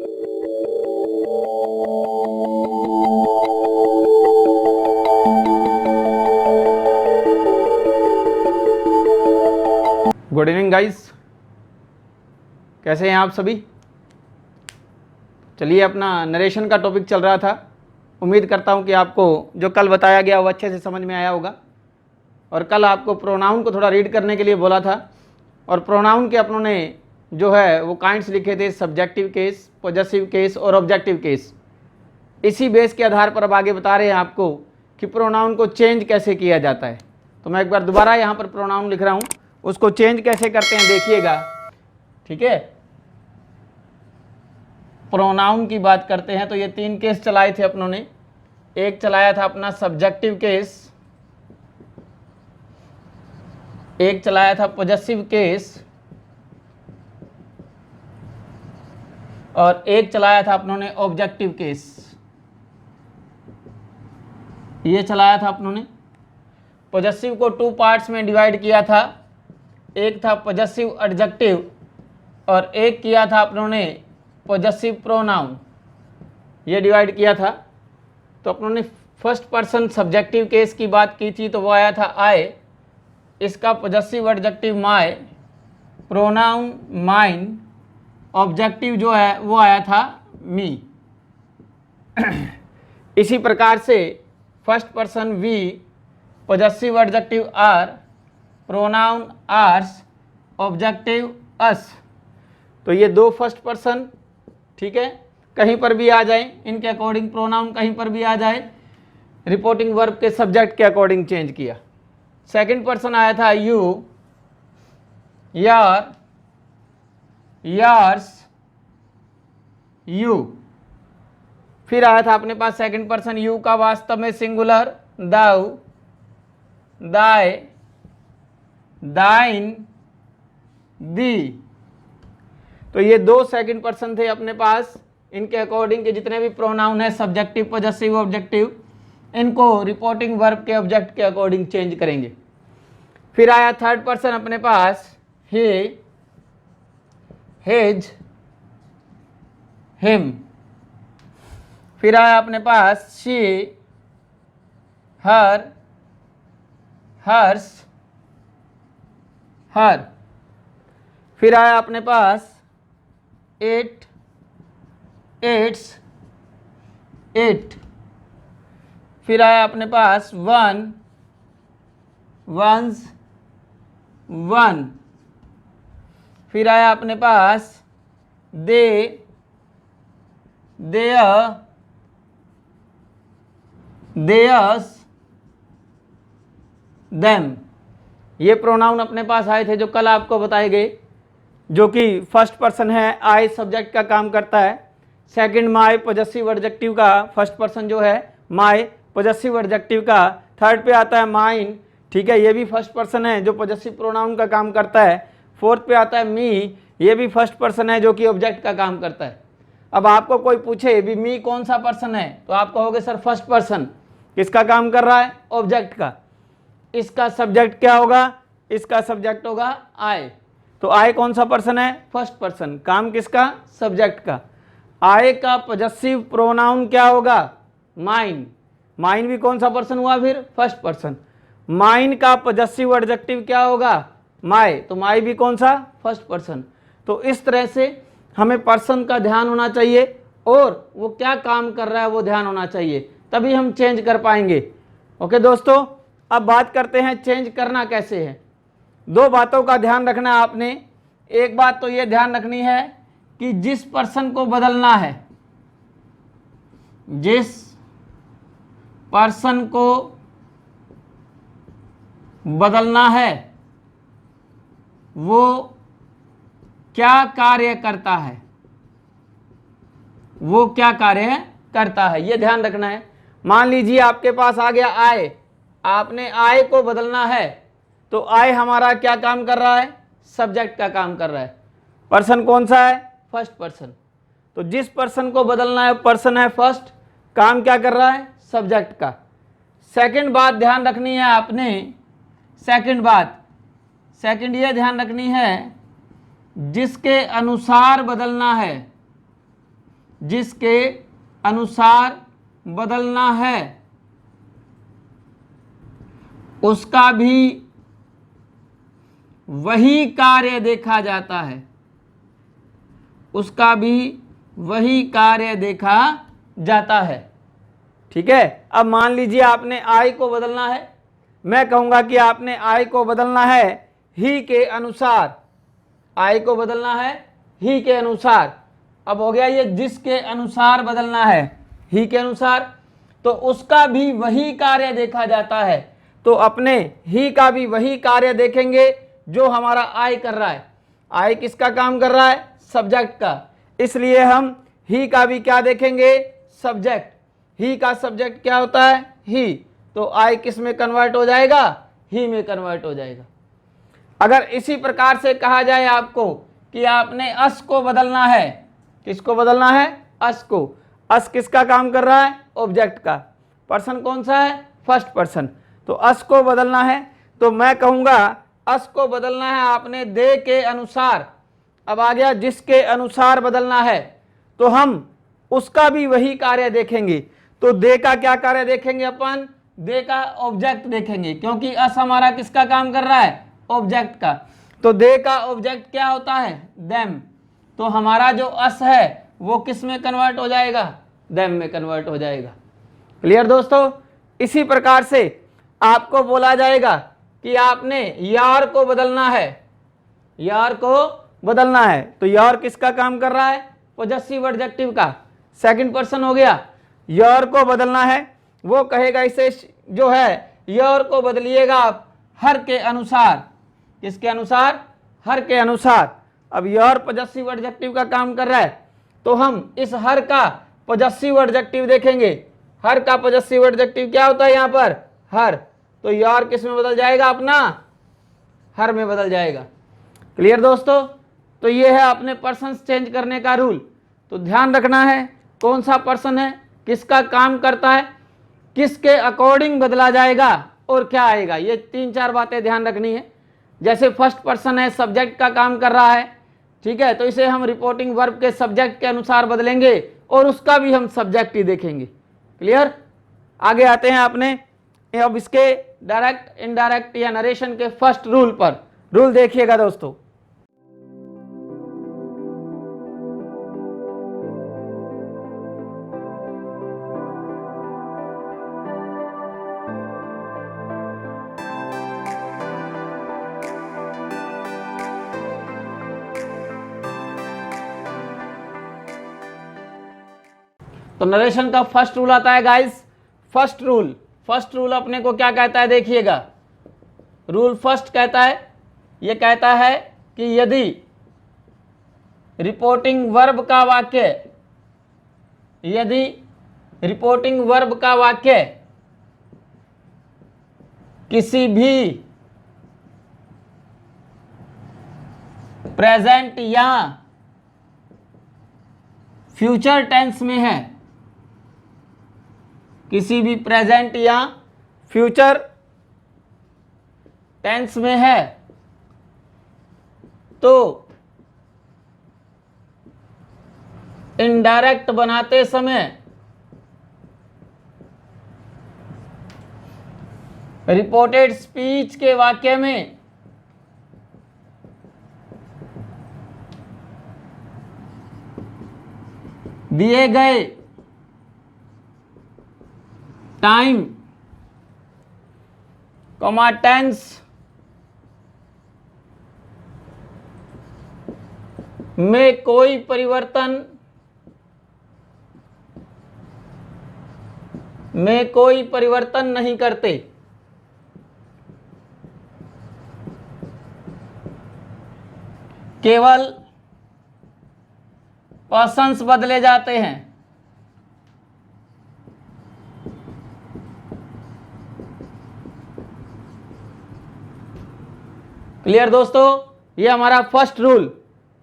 Good evening guys, कैसे हैं आप सभी। चलिए, अपना नरेशन का टॉपिक चल रहा था। उम्मीद करता हूं कि आपको जो कल बताया गया वो अच्छे से समझ में आया होगा। और कल आपको प्रोनाउन को थोड़ा रीड करने के लिए बोला था, और प्रोनाउन के अपनों ने जो है वो काइंड्स लिखे थे, सब्जेक्टिव केस, पॉजेसिव केस और ऑब्जेक्टिव केस। इसी बेस के आधार पर अब आगे बता रहे हैं आपको कि प्रोनाउन को चेंज कैसे किया जाता है। तो मैं एक बार दोबारा यहाँ पर प्रोनाउन लिख रहा हूँ, उसको चेंज कैसे करते हैं देखिएगा, ठीक है। प्रोनाउन की बात करते हैं तो ये 3 केस चलाए थे अपनों ने। एक चलाया था अपना सब्जेक्टिव केस, एक चलाया था पॉजेसिव केस, और एक चलाया था अपनों ने ऑब्जेक्टिव केस। ये चलाया था अपनों ने। पॉजेसिव को 2 पार्ट्स में डिवाइड किया था। एक था पॉजेसिव एडजेक्टिव और एक किया था अपनों ने पॉजेसिव प्रोनाउन। ये डिवाइड किया था। तो अपनों ने फर्स्ट पर्सन सब्जेक्टिव केस की बात की थी, तो वो आया था आई, इसका possessive adjective my, pronoun mine, objective जो है वो आया था मी। इसी प्रकार से first person we, possessive adjective our, pronoun ours, objective us. तो ये 2 फर्स्ट पर्सन, ठीक है, कहीं पर भी आ जाए, इनके अकॉर्डिंग प्रोनाउन कहीं पर भी आ जाए, रिपोर्टिंग वर्ब के सब्जेक्ट के अकॉर्डिंग चेंज किया। सेकंड पर्सन आया था यू, यार, यार्स, यू। फिर आया था अपने पास सेकंड पर्सन यू का वास्तव में सिंगुलर, दाउ, दाए, दाइन, दी। तो ये 2 सेकंड पर्सन थे अपने पास। इनके अकॉर्डिंग के जितने भी प्रोनाउन है सब्जेक्टिव, पॉजेसिव, ऑब्जेक्टिव, इनको रिपोर्टिंग वर्ब के ऑब्जेक्ट के अकॉर्डिंग चेंज करेंगे। फिर आया थर्ड पर्सन अपने पास ही, हिज, हिम। फिर आया अपने पास शी, हर, हर्स, हर। फिर आया अपने पास इट, इट्स, इट। फिर आया अपने पास वन, वंस, वन। फिर आया अपने पास दे, देयर, देयर्स, देम। ये प्रोनाउन अपने पास आए थे जो कल आपको बताए गए, जो कि फर्स्ट पर्सन है आई, सब्जेक्ट का काम करता है। सेकंड माय, पॉजेसिव एडजेक्टिव का फर्स्ट पर्सन जो है माय, पॉजेसिव एडजेक्टिव का। थर्ड पे आता है माइन, ठीक है, ये भी फर्स्ट पर्सन है जो पॉजेसिव प्रोनाउन का काम करता है। फोर्थ पे आता है मी, ये भी फर्स्ट पर्सन है जो कि ऑब्जेक्ट का काम करता है। अब आपको कोई पूछे भी मी कौन सा पर्सन है, तो आप कहोगे सर फर्स्ट पर्सन। किसका काम कर रहा है? ऑब्जेक्ट का। इसका सब्जेक्ट क्या होगा? इसका सब्जेक्ट होगा आई। तो आई कौन सा पर्सन है? First person. काम किसका? सब्जेक्ट का। आई का पॉजेसिव प्रोनाउन क्या होगा? माइन। माइन भी कौन सा पर्सन हुआ फिर? First person. माइन का पॉजेसिव एडजेक्टिव क्या होगा? माय। तो माय भी कौन सा? First person. तो इस तरह से हमें पर्सन का ध्यान होना चाहिए और वो क्या काम कर रहा है वो ध्यान होना चाहिए, तभी हम चेंज कर पाएंगे। ओके दोस्तों, अब बात करते हैं चेंज करना कैसे है। 2 बातों का ध्यान रखना है आपने। एक बात तो ये ध्यान रखनी है कि जिस पर्सन को बदलना है, जिस पर्सन को बदलना है वो क्या कार्य करता है, वो क्या कार्य करता है, ये ध्यान रखना है। मान लीजिए आपके पास आ गया आय, आपने आय को बदलना है, तो आय हमारा क्या काम कर रहा है? सब्जेक्ट का काम कर रहा है। पर्सन कौन सा है? First person. तो जिस पर्सन को बदलना है पर्सन है फर्स्ट, काम क्या कर रहा है? सब्जेक्ट का। सेकंड बात ध्यान रखनी है आपने, सेकंड ये ध्यान रखनी है, जिसके अनुसार बदलना है, जिसके अनुसार बदलना है उसका भी वही कार्य देखा जाता है, उसका भी वही कार्य देखा जाता है। ठीक है, अब मान लीजिए आपने आई को बदलना है, मैं कहूंगा कि आपने आई को बदलना है ही के अनुसार, आई को बदलना है ही के अनुसार। अब हो गया ये जिसके अनुसार बदलना है ही के अनुसार, तो उसका भी वही कार्य देखा जाता है। तो अपने ही का भी वही कार्य देखेंगे जो हमारा आई कर रहा है। आई किसका काम कर रहा है? सब्जेक्ट का, इसलिए हम ही का भी क्या देखेंगे? सब्जेक्ट। ही का सब्जेक्ट क्या होता है? ही। तो आई किस में कन्वर्ट हो जाएगा? ही में कन्वर्ट हो जाएगा। अगर इसी प्रकार से कहा जाए आपको कि आपने अस को बदलना है, किसको बदलना है? अस को। अस किसका काम कर रहा है? ऑब्जेक्ट का। पर्सन कौन सा है? First person. तो अस को बदलना है, तो मैं कहूंगा अस को बदलना है आपने दे के अनुसार। अब आ गया जिसके अनुसार बदलना है, तो हम उसका भी वही कार्य देखेंगे। तो दे का क्या कार्य देखेंगे अपन? दे का ऑब्जेक्ट देखेंगे, क्योंकि अस हमारा किसका काम कर रहा है? ऑब्जेक्ट का। तो दे का ऑब्जेक्ट क्या होता है? देम। तो हमारा जो अस है वो किस में कन्वर्ट हो जाएगा? देम में कन्वर्ट हो जाएगा। क्लियर दोस्तों? इसी प्रकार से आपको बोला जाएगा कि आपने यार को बदलना है, यार को बदलना है, तो यार किसका काम कर रहा है? पॉजेसिव एडजेक्टिव का, सेकंड पर्सन हो गया। यार को बदलना है, वो कहेगा इसे जो है यार को बदलिएगा आप हर के अनुसार। किसके अनुसार? हर के अनुसार। अब यार पॉजेसिव एडजेक्टिव का काम कर रहा है, तो हम इस हर का पॉजेसिव एडजेक्टिव देखेंगे। हर का पॉजेसिव एडजेक्टिव क्या होता है यहाँ पर? हर। तो यार किस में बदल जाएगा? अपना हर में बदल जाएगा। क्लियर दोस्तों? तो ये है अपने पर्सन चेंज करने का रूल। तो ध्यान रखना है कौन सा पर्सन है, किसका काम करता है, किसके अकॉर्डिंग बदला जाएगा और क्या आएगा। ये 3-4 बातें ध्यान रखनी है। जैसे फर्स्ट पर्सन है, सब्जेक्ट का काम कर रहा है, ठीक है, तो इसे हम रिपोर्टिंग वर्ब के सब्जेक्ट के अनुसार बदलेंगे और उसका भी हम सब्जेक्ट ही देखेंगे। क्लियर? आगे आते हैं अपने अब इसके डायरेक्ट, इनडायरेक्ट या नरेशन के फर्स्ट रूल पर। रूल देखिएगा दोस्तों। तो नरेशन का फर्स्ट रूल आता है गाइस। फर्स्ट रूल अपने को क्या कहता है? देखिएगा, रूल फर्स्ट कहता है, ये कहता है कि यदि रिपोर्टिंग वर्ब का वाक्य, यदि रिपोर्टिंग वर्ब का वाक्य किसी भी प्रेजेंट या फ्यूचर टेंस में है, किसी भी प्रेजेंट या फ्यूचर टेंस में है, तो इनडायरेक्ट बनाते समय रिपोर्टेड स्पीच के वाक्य में दिए गए टाइम कॉमा टेंस में कोई परिवर्तन नहीं करते। केवल पर्सन्स बदले जाते हैं। क्लियर दोस्तों? ये हमारा फर्स्ट रूल।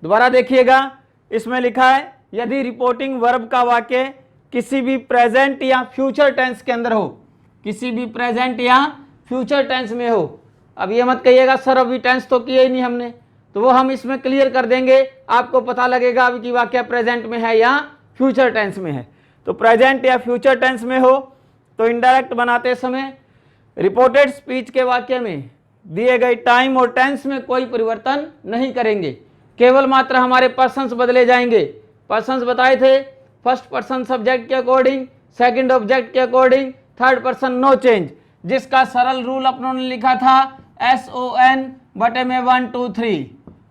दोबारा देखिएगा, इसमें लिखा है यदि रिपोर्टिंग वर्ब का वाक्य किसी भी प्रेजेंट या फ्यूचर टेंस के अंदर हो, किसी भी प्रेजेंट या फ्यूचर टेंस में हो। अब ये मत कहिएगा सर अभी टेंस तो किया ही नहीं हमने, तो वो हम इसमें क्लियर कर देंगे, आपको पता लगेगा अभी कि वाक्य प्रेजेंट में है या फ्यूचर टेंस में है। तो प्रेजेंट या फ्यूचर टेंस में हो तो इनडायरेक्ट बनाते समय रिपोर्टेड स्पीच के वाक्य में दिए गए टाइम और टेंस में कोई परिवर्तन नहीं करेंगे, केवल मात्र हमारे पर्सन्स बदले जाएंगे। पर्सन्स बताए थे, फर्स्ट पर्सन सब्जेक्ट के अकॉर्डिंग, सेकंड ऑब्जेक्ट के according, third person no change, जिसका सरल रूल अपनों ने लिखा था SON/1 2 3।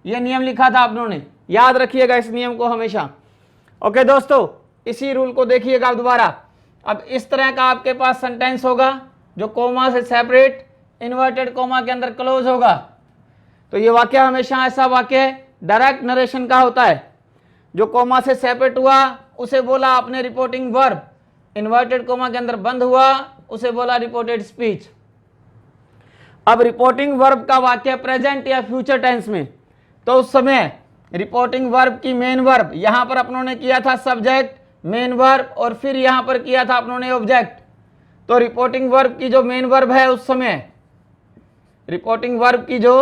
ये नियम लिखा था अपनों ने, याद रखिएगा इस नियम को हमेशा। ओके दोस्तों, इसी रूल को देखिएगा दोबारा। अब इस तरह का आपके पास सेंटेंस होगा जो कोमा से सेपरेट इन्वर्टेड कोमा के अंदर क्लोज होगा। तो ये वाक्य हमेशा ऐसा वाक्य डायरेक्ट नरेशन का होता है। जो कोमा से सेपरेट हुआ उसे बोला आपने रिपोर्टिंग वर्ब, इन्वर्टेड कोमा के अंदर बंद हुआ उसे बोला रिपोर्टेड स्पीच। अब रिपोर्टिंग वर्ब का वाक्य प्रेजेंट या फ्यूचर टेंस में, तो उस समय रिपोर्टिंग वर्ब की मेन वर्ब, यहां पर अपनों ने किया था सब्जेक्ट मेन वर्ब और फिर यहां पर किया था अपनों ने ऑब्जेक्ट। तो रिपोर्टिंग वर्ब की जो मेन वर्ब है उस समय, रिपोर्टिंग वर्ब की जो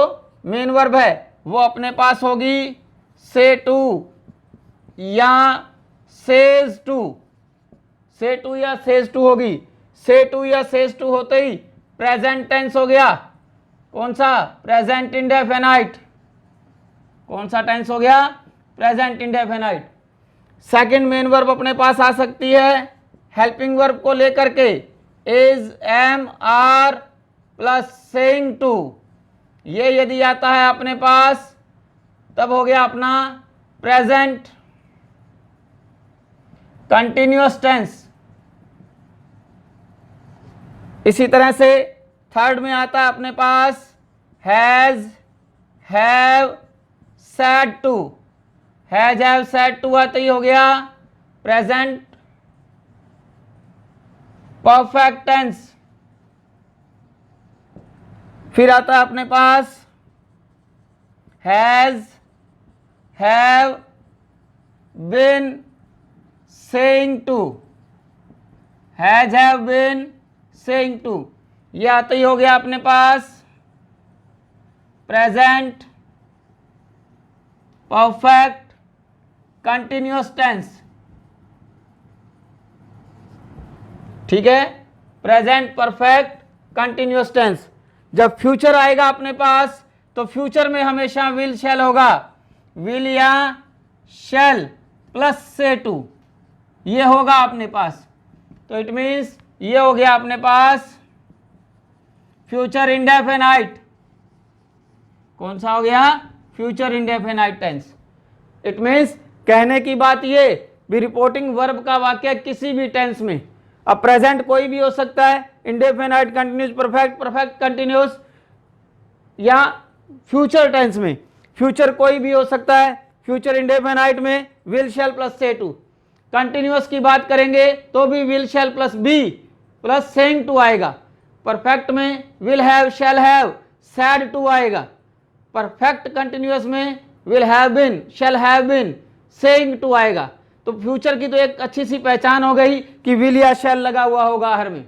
मेन वर्ब है वो अपने पास होगी से टू या सेज टू, से टू या सेज टू होगी। से टू या सेज टू होते ही प्रेजेंट टेंस हो गया। कौन सा? Present indefinite. कौन सा टेंस हो गया? Present indefinite. Second main verb अपने पास आ सकती है हेल्पिंग वर्ब को लेकर के, is, am, are plus saying to. ये यदि आता है अपने पास तब हो गया अपना प्रेजेंट कंटिन्यूअस टेंस। इसी तरह से थर्ड में आता है अपने पास has, have, said to. Has, have, said to आते ही हो गया प्रेजेंट परफेक्ट टेंस। फिर आता है अपने पास has, have been saying to. Has, have been saying to, ये आते ही हो गया अपने पास प्रेजेंट परफेक्ट कंटिन्यूअस टेंस। ठीक है, प्रेजेंट परफेक्ट कंटिन्यूअस टेंस। जब फ्यूचर आएगा अपने पास तो फ्यूचर में हमेशा विल शैल होगा, विल या शैल प्लस से टू, ये होगा अपने पास। तो इट मीन्स ये हो गया अपने पास फ्यूचर इंडेफिनाइट। कौन सा हो गया? Future indefinite tense. It means कहने की बात ये भी रिपोर्टिंग वर्ब का वाक्य किसी भी टेंस में, अब प्रेजेंट कोई भी हो सकता है, indefinite, continuous, perfect, perfect continuous, या फ्यूचर टेंस में फ्यूचर कोई भी हो सकता है। फ्यूचर इंडेफिनाइट में will shall plus say to. Continuous की बात करेंगे तो भी will shall plus be plus saying to आएगा। परफेक्ट में will have, shall have, said to आएगा। परफेक्ट कंटिन्यूअस में will have been, shall have been, saying to आएगा। तो फ्यूचर की तो एक अच्छी सी पहचान हो गई कि विल या शैल लगा हुआ होगा हर में।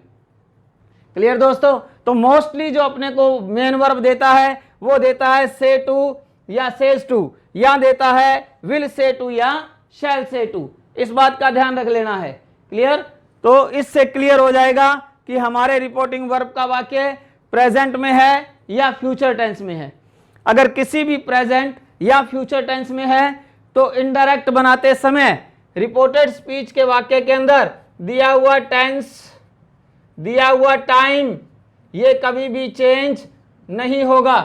क्लियर दोस्तों? तो मोस्टली जो अपने को मेन वर्ब देता है वो देता है से टू या सेज टू, या देता है विल से टू या शैल से टू। इस बात का ध्यान रख लेना है। क्लियर? तो इससे क्लियर हो जाएगा कि हमारे रिपोर्टिंग वर्ब का वाक्य प्रेजेंट में है या फ्यूचर टेंस में है। अगर किसी भी प्रेजेंट या फ्यूचर टेंस में है तो इनडायरेक्ट बनाते समय रिपोर्टेड स्पीच के वाक्य के अंदर दिया हुआ टेंस, दिया हुआ टाइम, ये कभी भी चेंज नहीं होगा।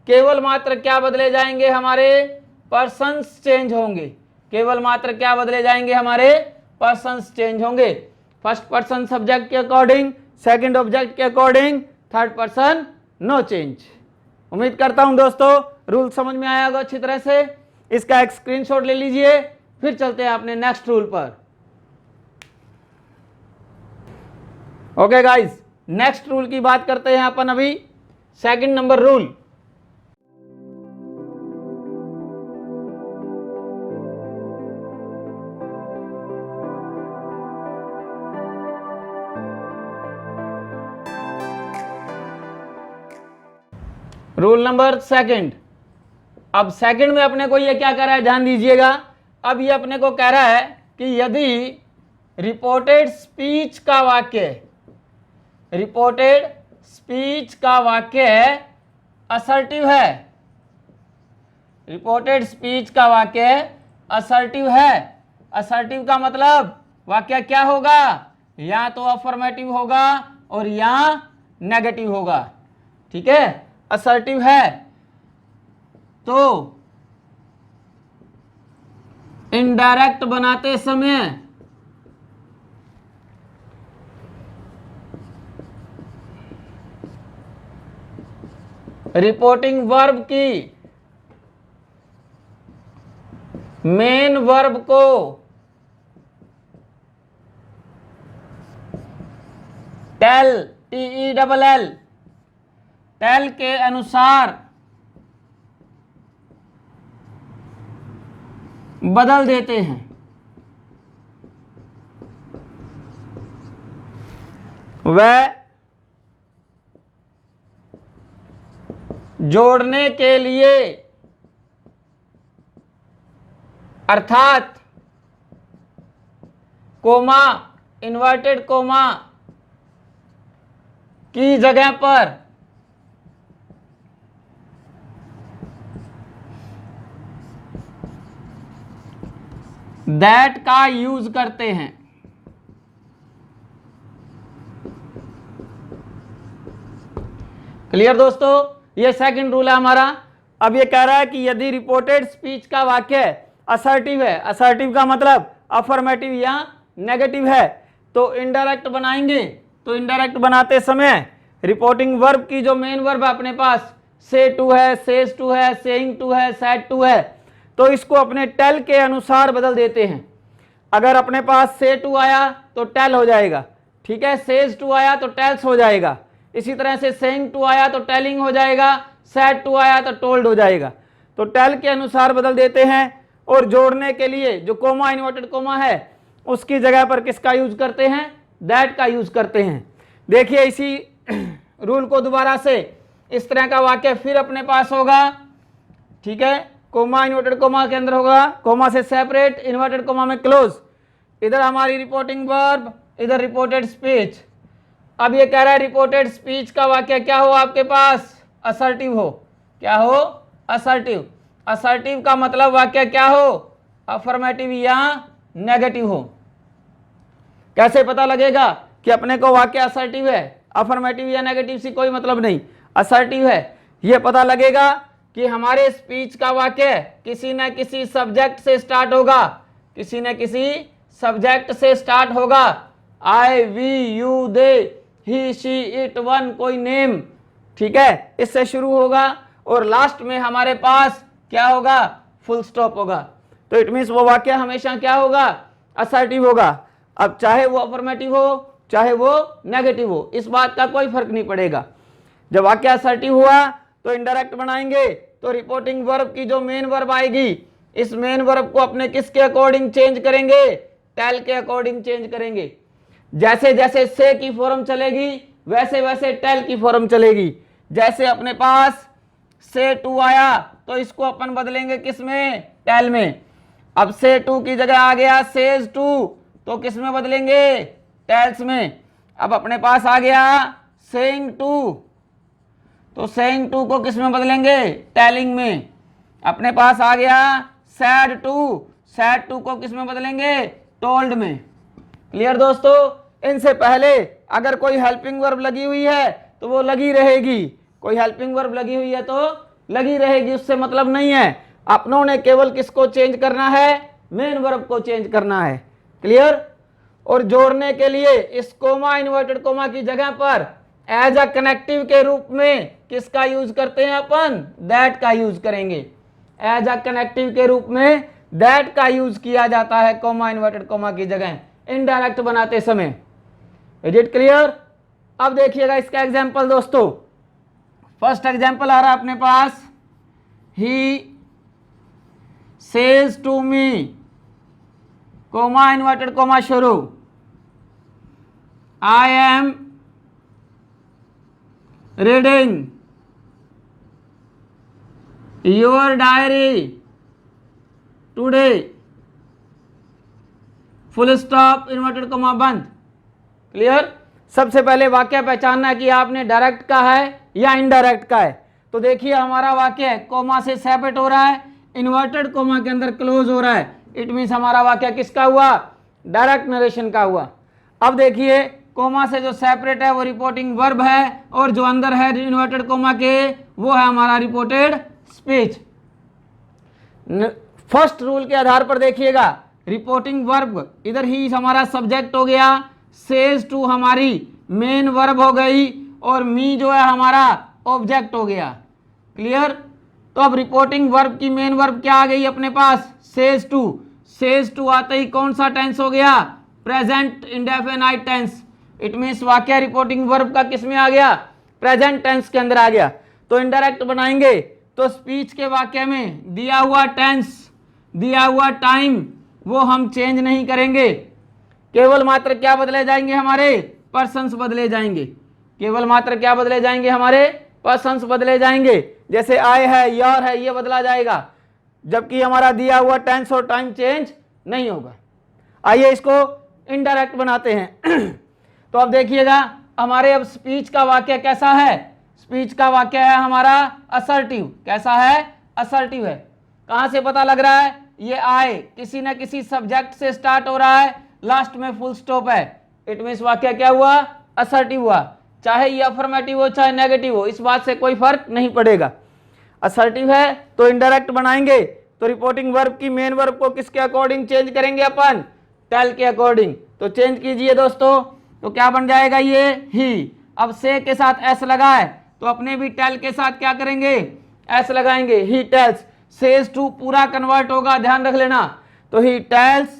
केवल मात्र क्या बदले जाएंगे? हमारे पर्सन्स चेंज होंगे। केवल मात्र क्या बदले जाएंगे? हमारे पर्सन्स चेंज होंगे। फर्स्ट पर्सन सब्जेक्ट के अकॉर्डिंग, सेकंड ऑब्जेक्ट के according, third person no change. उम्मीद करता हूं दोस्तों रूल समझ में आया होगा अच्छी तरह से। इसका एक स्क्रीनशॉट ले लीजिए, फिर चलते हैं अपने नेक्स्ट रूल पर। ओके गाइस, नेक्स्ट रूल की बात करते हैं अपन अभी। Second number rule, rule number second. अब सेकंड में अपने को ये क्या कह रहा है, ध्यान दीजिएगा। अब ये अपने को कह रहा है कि यदि रिपोर्टेड स्पीच का वाक्य, रिपोर्टेड स्पीच का वाक्य असर्टिव है, रिपोर्टेड स्पीच का वाक्य असर्टिव है। असर्टिव का मतलब वाक्य क्या होगा, या तो अफर्मेटिव होगा और या नेगेटिव होगा। ठीक है, असर्टिव है तो इनडायरेक्ट बनाते समय रिपोर्टिंग वर्ब की मेन वर्ब को टेल, TELL, टेल के अनुसार बदल देते हैं। वह जोड़ने के लिए अर्थात कोमा, इन्वर्टेड कोमा की जगह पर दैट का यूज करते हैं। क्लियर दोस्तों, ये सेकंड रूल है हमारा। अब ये कह रहा है कि यदि रिपोर्टेड स्पीच का वाक्य असर्टिव है, असर्टिव का मतलब अफर्मेटिव या नेगेटिव है, तो इनडायरेक्ट बनाएंगे। तो इनडायरेक्ट बनाते समय रिपोर्टिंग वर्ब की जो मेन वर्ब अपने पास से टू है, सेज टू है, सेइंग टू है, सेड टू है, तो इसको अपने टेल के अनुसार बदल देते हैं। अगर अपने पास से टू आया तो टेल हो जाएगा, ठीक है, सेज टू आया तो टेल्स हो जाएगा, इसी तरह से सेइंग टू आया तो टेलिंग हो जाएगा, सेड टू आया तो टोल्ड हो जाएगा। तो टेल के अनुसार बदल देते हैं। और जोड़ने के लिए जो कोमा, इन्वर्टेड कोमा है, उसकी जगह पर किसका यूज करते हैं, दैट का यूज करते हैं। देखिए इसी रूल को दोबारा से इस तरह का वाक्य फिर अपने पास होगा। ठीक है, कोमा इन्वर्टेड कोमा के अंदर होगा, कोमा से सेपरेट, इन्वर्टेड कोमा में क्लोज, इधर हमारी रिपोर्टिंग वर्ब, इधर रिपोर्टेड स्पीच। अब ये कह रहा है रिपोर्टेड स्पीच का वाक्य क्या हो आपके पास, असर्टिव हो। क्या हो, असर्टिव। असर्टिव का मतलब वाक्य क्या हो, अफर्मेटिव या नेगेटिव हो। कैसे पता लगेगा कि अपने को वाक्य असर्टिव है, अफर्मेटिव या नेगेटिव से कोई मतलब नहीं, असर्टिव है। यह पता लगेगा कि हमारे स्पीच का वाक्य किसी न किसी सब्जेक्ट से स्टार्ट होगा, किसी न किसी सब्जेक्ट से स्टार्ट होगा। I, we, you, they, he, she, it, one, कोई नेम, ठीक है, इससे शुरू होगा और लास्ट में हमारे पास क्या होगा, फुल स्टॉप होगा। तो इट मीन्स वो वाक्य हमेशा क्या होगा, असर्टिव होगा। अब चाहे वो अफर्मेटिव हो चाहे वो नेगेटिव हो, इस बात का कोई फर्क नहीं पड़ेगा। जब वाक्य असर्टिव हुआ तो इनडायरेक्ट बनाएंगे, तो रिपोर्टिंग वर्ब की जो मेन वर्ब आएगी, इस मेन वर्ब को अपने किसके अकॉर्डिंग चेंज करेंगे, टेल के अकॉर्डिंग चेंज करेंगे। जैसे जैसे से की फॉर्म चलेगी वैसे वैसे टेल की फॉर्म चलेगी। जैसे अपने पास से टू आया तो इसको अपन बदलेंगे किस में, टेल में। अब से टू की जगह आ गया सेज टू, तो किस में बदलेंगे, टेल्स में। अब अपने पास आ गया सेइंग टू, तो सेइंग टू को किस में बदलेंगे, टेलिंग में। अपने पास आ गया सैड टू, सैड टू को किस में बदलेंगे, टोल्ड में। क्लियर दोस्तों, इनसे पहले अगर कोई हेल्पिंग वर्ब लगी हुई है तो वो लगी रहेगी, कोई हेल्पिंग वर्ब लगी हुई है तो लगी रहेगी, उससे मतलब नहीं है। अपनों ने केवल किसको चेंज करना है, मेन वर्ब को चेंज करना है। क्लियर। और जोड़ने के लिए इस कोमा, इन्वर्टेड कोमा की जगह पर एज अ कनेक्टिव के रूप में किसका यूज करते हैं अपन, दैट का यूज करेंगे। एज अ कनेक्टिव के रूप में दैट का यूज किया जाता है कोमा, इन्वर्टेड कोमा की जगह इनडायरेक्ट बनाते समय। Is it clear. अब देखिएगा इसका एग्जाम्पल दोस्तों। फर्स्ट एग्जाम्पल आ रहा है अपने पास, he says to me, comma inverted comma शुरू, I am reading your diary today, full stop, inverted comma बंद। क्लियर। सबसे पहले वाक्य पहचानना है कि आपने डायरेक्ट का है या इनडायरेक्ट का है। तो देखिए हमारा वाक्य कोमा से सेपरेट हो रहा है, इन्वर्टेड कोमा के अंदर क्लोज हो रहा है। इट मीन्स हमारा वाक्य किसका हुआ? डायरेक्ट नरेशन का हुआ। अब देखिए कोमा से जो सेपरेट है वो रिपोर्टिंग वर्ब है, और जो अंदर है इन्वर्टेड कोमा के वो है हमारा रिपोर्टेड स्पीच। फर्स्ट रूल के आधार पर देखिएगा, रिपोर्टिंग वर्ब इधर ही हमारा सब्जेक्ट हो गया, सेज टू हमारी मेन वर्ब हो गई, और मी जो है हमारा ऑब्जेक्ट हो गया। क्लियर। तो अब रिपोर्टिंग वर्ब की मेन वर्ब क्या आ गई अपने पास? Says to. सेज टू आते ही कौन सा टेंस हो गया? Present indefinite tense. It means वाक्य रिपोर्टिंग वर्ब का किस में आ गया? प्रेजेंट टेंस के अंदर आ गया। तो इनडायरेक्ट बनाएंगे तो स्पीच के वाक्य में दिया हुआ टेंस, दिया हुआ टाइम वो हम चेंज नहीं करेंगे, केवल मात्र क्या बदले जाएंगे? हमारे पर्सन्स बदले जाएंगे। केवल मात्र क्या बदले जाएंगे? हमारे पर्सन्स बदले जाएंगे। जैसे आई है, योर है, ये बदला जाएगा, जबकि हमारा दिया हुआ टेंस और टाइम चेंज नहीं होगा। आइए इसको इनडायरेक्ट बनाते हैं। तो अब देखिएगा हमारे अब स्पीच का वाक्य कैसा है? स्पीच का वाक्य है हमारा असर्टिव। कैसा है? असर्टिव है। कहां से पता लग रहा है? ये आए किसी न किसी सब्जेक्ट से स्टार्ट हो रहा है, लास्ट में फुल स्टॉप है। इट मीन्स वाक्य क्या हुआ? असर्टिव हुआ। चाहे ये अफर्मेटिव हो चाहे नेगेटिव हो, इस बात से कोई फर्क नहीं पड़ेगा। असर्टिव है तो इनडायरेक्ट बनाएंगे, तो रिपोर्टिंग वर्ब की मेन वर्ब को किसके अकॉर्डिंग चेंज करेंगे? अपन टेल के अकॉर्डिंग। तो चेंज कीजिए दोस्तों, तो क्या बन जाएगा? ये ही। अब से के साथ एस लगा है, तो अपने भी टेल के साथ क्या करेंगे? एस लगाएंगे। ही टेल्स, सेज टू पूरा कन्वर्ट होगा, ध्यान रख लेना। तो ही टेल्स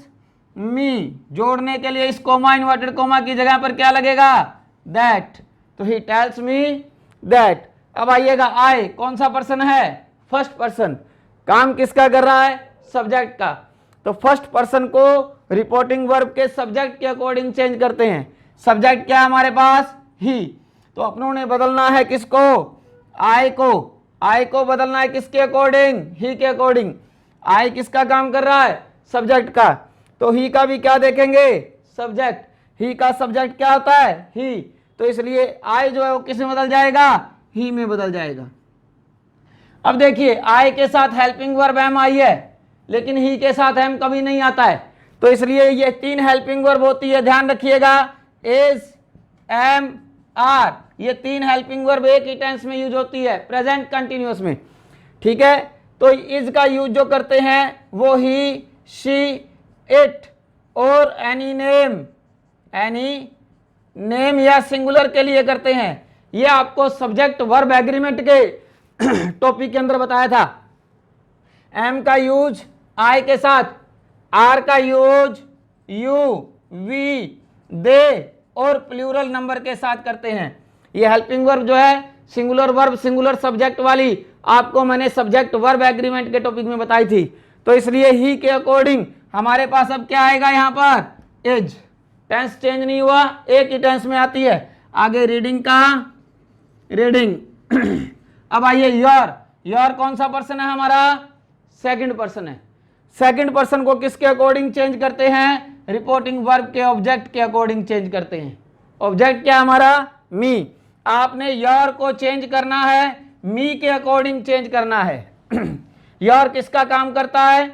मी, जोड़ने के लिए इस कोमा इन्वर्टेड कोमा की जगह पर क्या लगेगा? दैट। तो ही टेल्स मी दैट। अब आइएगा, आई कौन सा पर्सन है? First person. काम किसका कर रहा है? सब्जेक्ट का। तो फर्स्ट पर्सन को रिपोर्टिंग वर्ब के सब्जेक्ट के अकॉर्डिंग चेंज करते हैं। सब्जेक्ट क्या है हमारे पास? ही। तो अपनों ने बदलना है किसको? आई को। आई को बदलना है किसके अकॉर्डिंग? ही के अकॉर्डिंग। आई किसका काम कर रहा है? सब्जेक्ट का। तो ही का भी क्या देखेंगे? सब्जेक्ट। ही का सब्जेक्ट क्या होता है? ही। तो इसलिए आई जो है वो किस में बदल जाएगा? ही में बदल जाएगा। अब देखिए आई के साथ हेल्पिंग वर्ब एम आई है, लेकिन ही के साथ एम कभी नहीं आता है। तो इसलिए ये तीन हेल्पिंग वर्ब होती है, ध्यान रखिएगा। इज, एम, आर, ये तीन हेल्पिंग वर्ब एक ही टेंस में यूज होती है, प्रेजेंट कंटिन्यूअस में। ठीक है। तो इज का यूज जो करते हैं वो ही, शी, इट और एनी नेम, एनी नेम या सिंगुलर के लिए करते हैं। ये आपको सब्जेक्ट वर्ब एग्रीमेंट के टॉपिक के अंदर बताया था। एम का यूज आई के साथ, आर का यूज यू, वी, दे और प्लूरल नंबर के साथ करते हैं। ये हेल्पिंग वर्ब जो है सिंगुलर वर्ब सिंगुलर सब्जेक्ट वाली आपको मैंने सब्जेक्ट वर्ब एग्रीमेंट के टॉपिक में बताई थी। तो इसलिए ही के अकॉर्डिंग हमारे पास अब क्या आएगा? यहाँ पर एज। टेंस चेंज नहीं हुआ, एक ही टेंस में आती है। आगे रीडिंग का रीडिंग। अब आइए योर। योर कौन सा पर्सन है हमारा? सेकंड पर्सन है। सेकंड पर्सन को किसके अकॉर्डिंग चेंज करते हैं? रिपोर्टिंग वर्ब के ऑब्जेक्ट के अकॉर्डिंग चेंज करते हैं। ऑब्जेक्ट क्या हमारा? मी। आपने योर को चेंज करना है, मी के अकॉर्डिंग चेंज करना है। योर किसका काम करता है?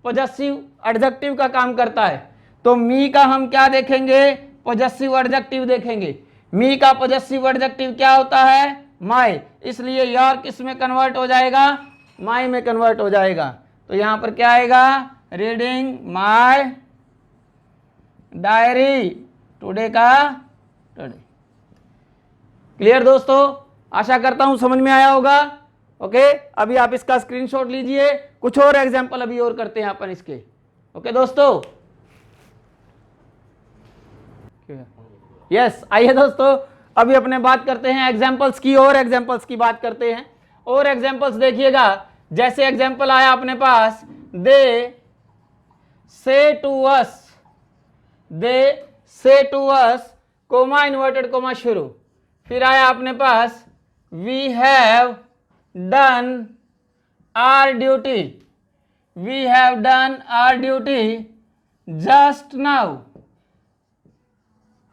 पॉजेसिव एडजेक्टिव का काम करता है। तो मी का हम क्या देखेंगे? पॉजेसिव एडजेक्टिव देखेंगे। मी का पॉजेसिव एडजेक्टिव क्या होता है? माय। इसलिए योर किस में कन्वर्ट हो जाएगा? माय में कन्वर्ट हो जाएगा। तो यहां पर क्या आएगा? रीडिंग माय डायरी टुडे का टुडे। क्लियर दोस्तों? आशा करता हूं समझ में आया होगा। ओके, अभी आप इसका स्क्रीनशॉट लीजिए, कुछ और एग्जांपल अभी और करते हैं अपन इसके। ओके दोस्तों, यस आइए दोस्तों अभी अपने बात करते हैं एग्जांपल्स की, और एग्जांपल्स की बात करते हैं। और एग्जांपल्स देखिएगा, जैसे एग्जांपल आया अपने पास, दे say to us, they say to us comma inverted comma शुरू। फिर आया अपने पास we have done our duty, we have done our duty just now,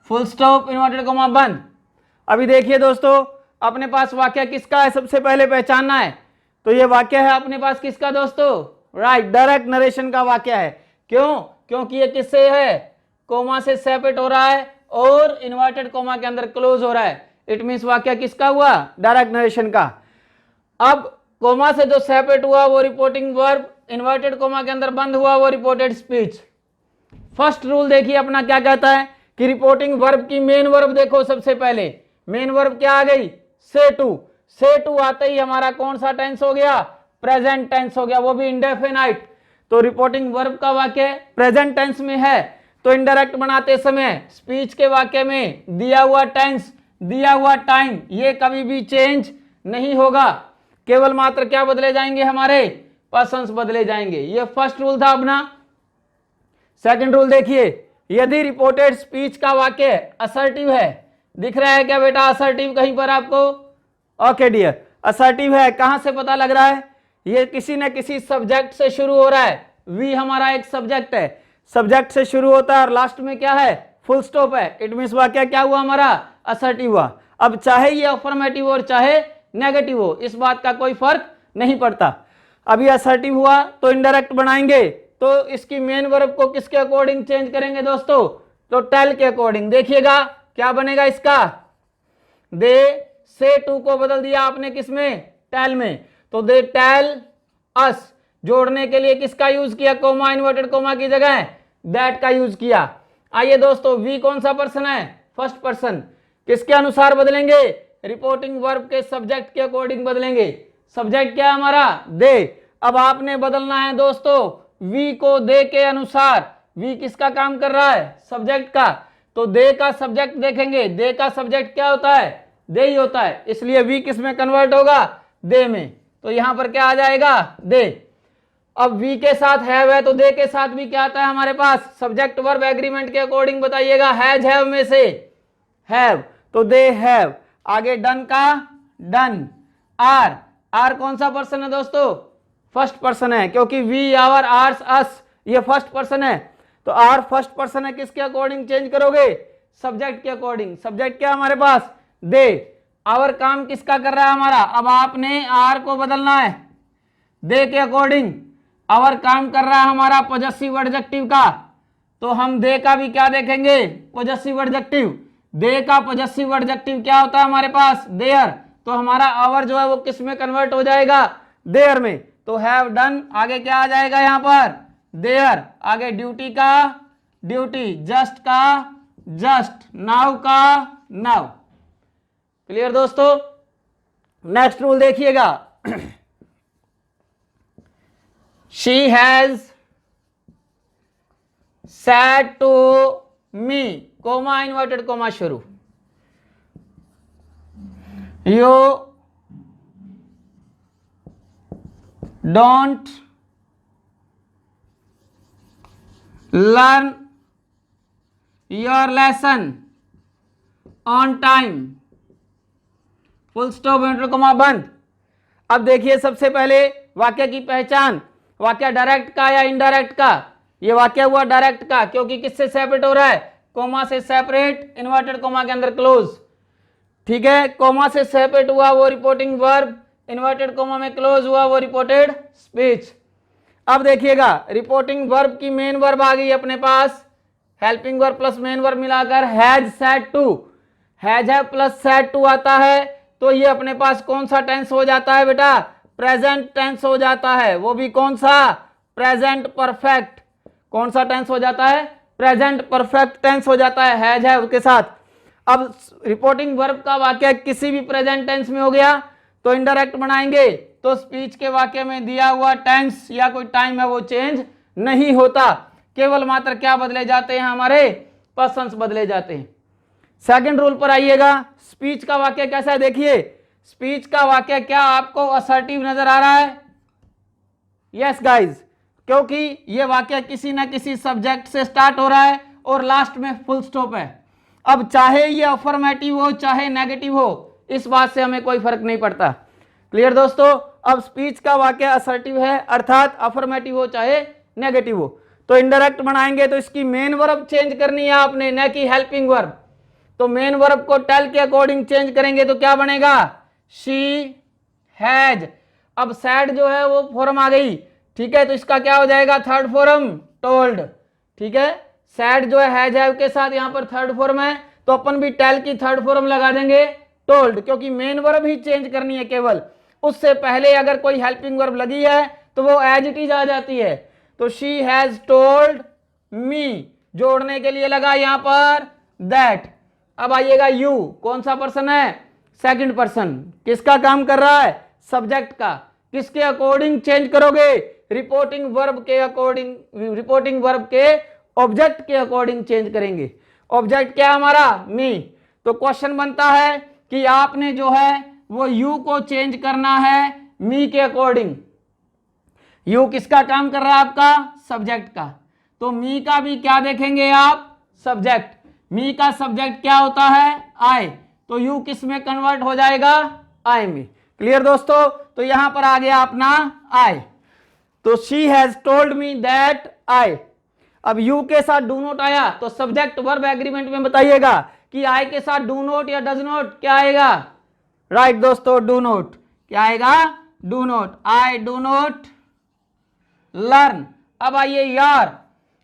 full stop, inverted comma बंद। अभी देखिए दोस्तों, अपने पास वाक्य किसका है सबसे पहले पहचानना है। तो ये वाक्य है अपने पास किसका दोस्तों, राइट, डायरेक्ट नरेशन का वाक्य है। क्यों? क्योंकि ये किससे है, कोमा से सेपरेट हो रहा है और इन्वर्टेड कोमा के अंदर क्लोज हो रहा है। इट मींस वाक्य किसका हुआ, डायरेक्ट नरेशन का। अब कोमा से जो सेपरेट हुआ वो रिपोर्टिंग वर्ब, इन्वर्टेड कोमा के अंदर बंद हुआ वो रिपोर्टेड स्पीच। फर्स्ट रूल देखिए अपना क्या कहता है कि रिपोर्टिंग वर्ब की मेन वर्ब देखो, सबसे पहले मेन वर्ब क्या आ गई, से टू। से टू आते ही हमारा कौन सा टेंस हो गया, प्रेजेंट टेंस हो गया, वो भी इंडेफिनाइट। तो रिपोर्टिंग वर्ब का वाक्य प्रेजेंट टेंस में है, तो इनडायरेक्ट बनाते समय स्पीच के वाक्य में दिया हुआ टेंस, दिया हुआ टाइम, ये कभी भी चेंज नहीं होगा। केवल मात्र क्या बदले जाएंगे, हमारे पर्सन्स बदले जाएंगे। ये फर्स्ट रूल था अपना। सेकंड रूल देखिए, यदि रिपोर्टेड स्पीच का वाक्य असर्टिव है, दिख रहा है क्या बेटा असर्टिव कहीं पर आपको? ओके डियर, असर्टिव है, कहां से पता लग रहा है, ये किसी न किसी सब्जेक्ट से शुरू हो रहा है। वी हमारा एक सब्जेक्ट है, सब्जेक्ट से शुरू होता है और लास्ट में क्या है, फुल स्टॉप है। इट मींस वाक्य क्या हुआ हमारा, असर्टिव हुआ। अब चाहे ये अफर्मेटिव और चाहे नेगेटिव हो, इस बात का कोई फर्क नहीं पड़ता। अभी असर्टिव हुआ तो इनडायरेक्ट बनाएंगे, तो इसकी मेन वर्ब को किसके अकॉर्डिंग चेंज करेंगे दोस्तों, तो टेल के अकॉर्डिंग। देखिएगा क्या बनेगा इसका, दे से टू को बदल दिया आपने किसमें, टेल में, तो दे टेल अस। जोड़ने के लिए किसका यूज किया, कोमा, इन्वर्टेड कोमा की जगह दैट का यूज किया। आइए दोस्तों, वी कौन सा पर्सन है, फर्स्ट पर्सन, किसके अनुसार बदलेंगे, रिपोर्टिंग वर्ब के सब्जेक्ट के अकॉर्डिंग बदलेंगे। सब्जेक्ट क्या है हमारा, दे। अब आपने बदलना है दोस्तों वी को दे के अनुसार। वी किसका काम कर रहा है, सब्जेक्ट का, तो दे का सब्जेक्ट देखेंगे, दे का सब्जेक्ट क्या होता है, दे ही होता है, इसलिए वी किस में कन्वर्ट होगा, दे में। तो यहां पर क्या आ जाएगा, दे। अब वी के साथ हैव है, तो दे के साथ भी क्या आता है हमारे पास, सब्जेक्ट वर्ब एग्रीमेंट के अकॉर्डिंग बताइएगा, हैज हैव में से हैव, तो दे हैव। आगे डन का डन। आर, आर कौन सा पर्सन है दोस्तों, फर्स्ट पर्सन है, क्योंकि वी, आवर, आर्स, अस ये फर्स्ट पर्सन है, तो आर फर्स्ट पर्सन है, किसके अकॉर्डिंग चेंज करोगे, सब्जेक्ट के अकॉर्डिंग। सब्जेक्ट क्या हमारे पास, दे। आवर काम किसका कर रहा है हमारा, अब आपने आर को बदलना है दे के अकॉर्डिंग। आवर काम कर रहा है हमारा पॉजेसिव एडजेक्टिव का, तो हम दे का भी क्या देखेंगे, पॉजेसिव एडजेक्टिव। दे का पॉजेसिव एडजेक्टिव क्या होता है हमारे पास, देयर, तो हमारा आवर जो है वो किस में कन्वर्ट हो जाएगा, देयर में। तो हैव डन, आगे क्या आ जाएगा यहाँ पर, देयर। आगे ड्यूटी का ड्यूटी, जस्ट का जस्ट, नाउ का नाउ। क्लियर दोस्तों। नेक्स्ट रूल देखिएगा, she has said to me, comma, inverted comma शुरू, you don't learn your lesson on time, full stop, inverted comma बंद। अब देखिए सबसे पहले वाक्य की पहचान, वाक्य डायरेक्ट का या इनडायरेक्ट का। ये वाक्य हुआ डायरेक्ट का, क्योंकि किससे सेपरेट हो रहा है, कोमा से सेपरेट, इन्वर्टेड कोमा के अंदर क्लोज। ठीक है, कोमा से सेपरेट हुआ वो रिपोर्टिंग वर्ब, इन्वर्टेड कोमा में क्लोज हुआ वो रिपोर्टेड स्पीच। अब देखिएगा रिपोर्टिंग वर्ब की मेन वर्ब आ गई अपने पास, helping verb plus main verb मिलाकर हैज सेड टू। हैज है प्लस सेड टू आता है, तो ये अपने पास कौन सा टेंस हो जाता है बेटा, प्रेजेंट टेंस हो जाता है, वो भी कौन सा, प्रेजेंट परफेक्ट। कौन सा टेंस हो जाता है, प्रेजेंट परफेक्ट टेंस हो जाता है हैज है उसके साथ। अब रिपोर्टिंग वर्ब का वाक्य किसी भी प्रेजेंट टेंस में हो गया तो इनडायरेक्ट बनाएंगे, तो स्पीच के वाक्य में दिया हुआ टेंस या कोई टाइम है वो चेंज नहीं होता, केवल मात्र क्या बदले जाते हैं, हमारे पर्सन्स बदले जाते हैं। सेकंड रूल पर आइएगा, स्पीच का वाक्य कैसा है देखिए। स्पीच का वाक्य क्या आपको असर्टिव नजर आ रहा है, यस गाइज, क्योंकि ये वाक्य किसी ना किसी सब्जेक्ट से स्टार्ट हो रहा है और लास्ट में फुल स्टॉप है। अब चाहे ये अफर्मेटिव हो चाहे नेगेटिव हो, इस बात से हमें कोई फर्क नहीं पड़ता। क्लियर दोस्तों। अब स्पीच का वाक्य असर्टिव है, अर्थात अफर्मेटिव हो चाहे नेगेटिव हो, तो इनडायरेक्ट बनाएंगे तो इसकी मेन वर्ब चेंज करनी है आपने, न कि हेल्पिंग वर्ब। तो मेन वर्ब को टेल के अकॉर्डिंग चेंज करेंगे तो क्या बनेगा, शी हैज। अब सैड जो है वो फॉर्म आ गई, ठीक है, तो इसका क्या हो जाएगा, थर्ड फॉर्म टोल्ड। ठीक है, सैड जो है के साथ यहाँ पर थर्ड फॉर्म है, तो अपन भी टेल की थर्ड फॉर्म लगा देंगे टोल्ड, क्योंकि मेन वर्ब ही चेंज करनी है केवल। उससे पहले अगर कोई हेल्पिंग वर्ब लगी है तो वो एज इट इज आ जाती है। तो शी हैज टोल्ड मी, जोड़ने के लिए लगा यहां पर दैट। अब आइएगा यू, कौन सा पर्सन है, सेकंड पर्सन। किसका काम कर रहा है, सब्जेक्ट का। किसके अकॉर्डिंग चेंज करोगे, रिपोर्टिंग वर्ब के अकॉर्डिंग, रिपोर्टिंग वर्ब के ऑब्जेक्ट के अकॉर्डिंग चेंज करेंगे। ऑब्जेक्ट क्या हमारा, मी। तो क्वेश्चन बनता है कि आपने जो है वो यू को चेंज करना है मी के अकॉर्डिंग। यू किसका काम कर रहा है, आपका सब्जेक्ट का। तो मी का भी क्या देखेंगे आप, सब्जेक्ट। मी का सब्जेक्ट क्या होता है, आई। तो यू किस में कन्वर्ट हो जाएगा, आई में। क्लियर दोस्तों, तो यहां पर आ गया अपना आई। तो she has told me that I. अब यू के साथ डू नॉट आया तो सब्जेक्ट वर्ब एग्रीमेंट में बताइएगा कि आई के साथ डू नॉट या डज नॉट क्या आएगा, राइट दोस्तों, डू नॉट। क्या आएगा, do not. I do not learn. अब आइए यार,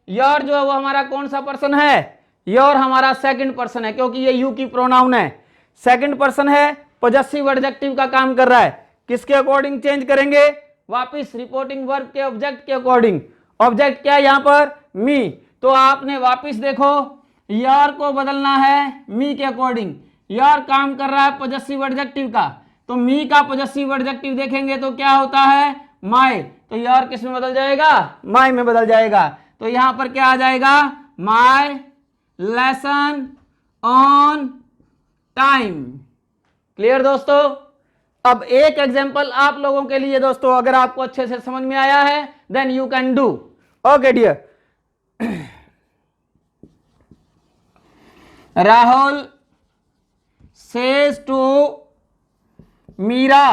योर जो है वो हमारा कौन सा पर्सन है, योर हमारा सेकंड पर्सन है, क्योंकि ये यू की प्रोनाउन है। सेकंड पर्सन है, पॉजेसिव एडजेक्टिव का काम कर रहा है। किसके अकॉर्डिंग चेंज करेंगे, वापिस रिपोर्टिंग वर्ब के ऑब्जेक्ट के अकॉर्डिंग। ऑब्जेक्ट क्या है यहां पर, मी। तो आपने वापिस देखो यार को बदलना है मी के अकॉर्डिंग। यार काम कर रहा है पॉजेसिव एडजेक्टिव का, तो मी का पॉजेसिव एडजेक्टिव देखेंगे तो क्या होता है, माय। तो यार किस में बदल जाएगा, माय में बदल जाएगा। तो यहां पर क्या आ जाएगा, my lesson on time. Clear दोस्तों। अब एक एग्जांपल आप लोगों के लिए दोस्तों, अगर आपको अच्छे से समझ में आया है then you can do. Okay dear. Rahul says to Meera,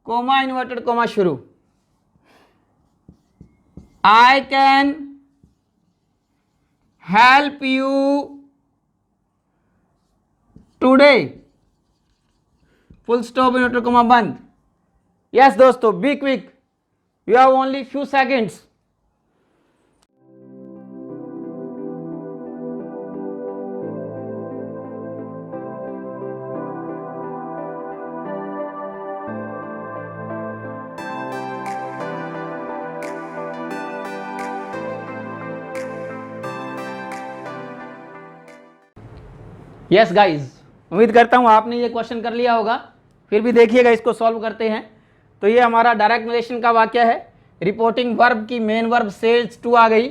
comma inverted comma शुरू, I can help you today, full stop inverted comma बंद। यस दोस्तों, be quick, you have only few seconds. Yes guys, उम्मीद करता हूँ आपने ये क्वेश्चन कर लिया होगा। फिर भी देखिएगा, इसको सॉल्व करते हैं। तो ये हमारा डायरेक्ट रिलेशन का वाक्य है। रिपोर्टिंग वर्ब की मेन वर्ब सेज टू आ गई,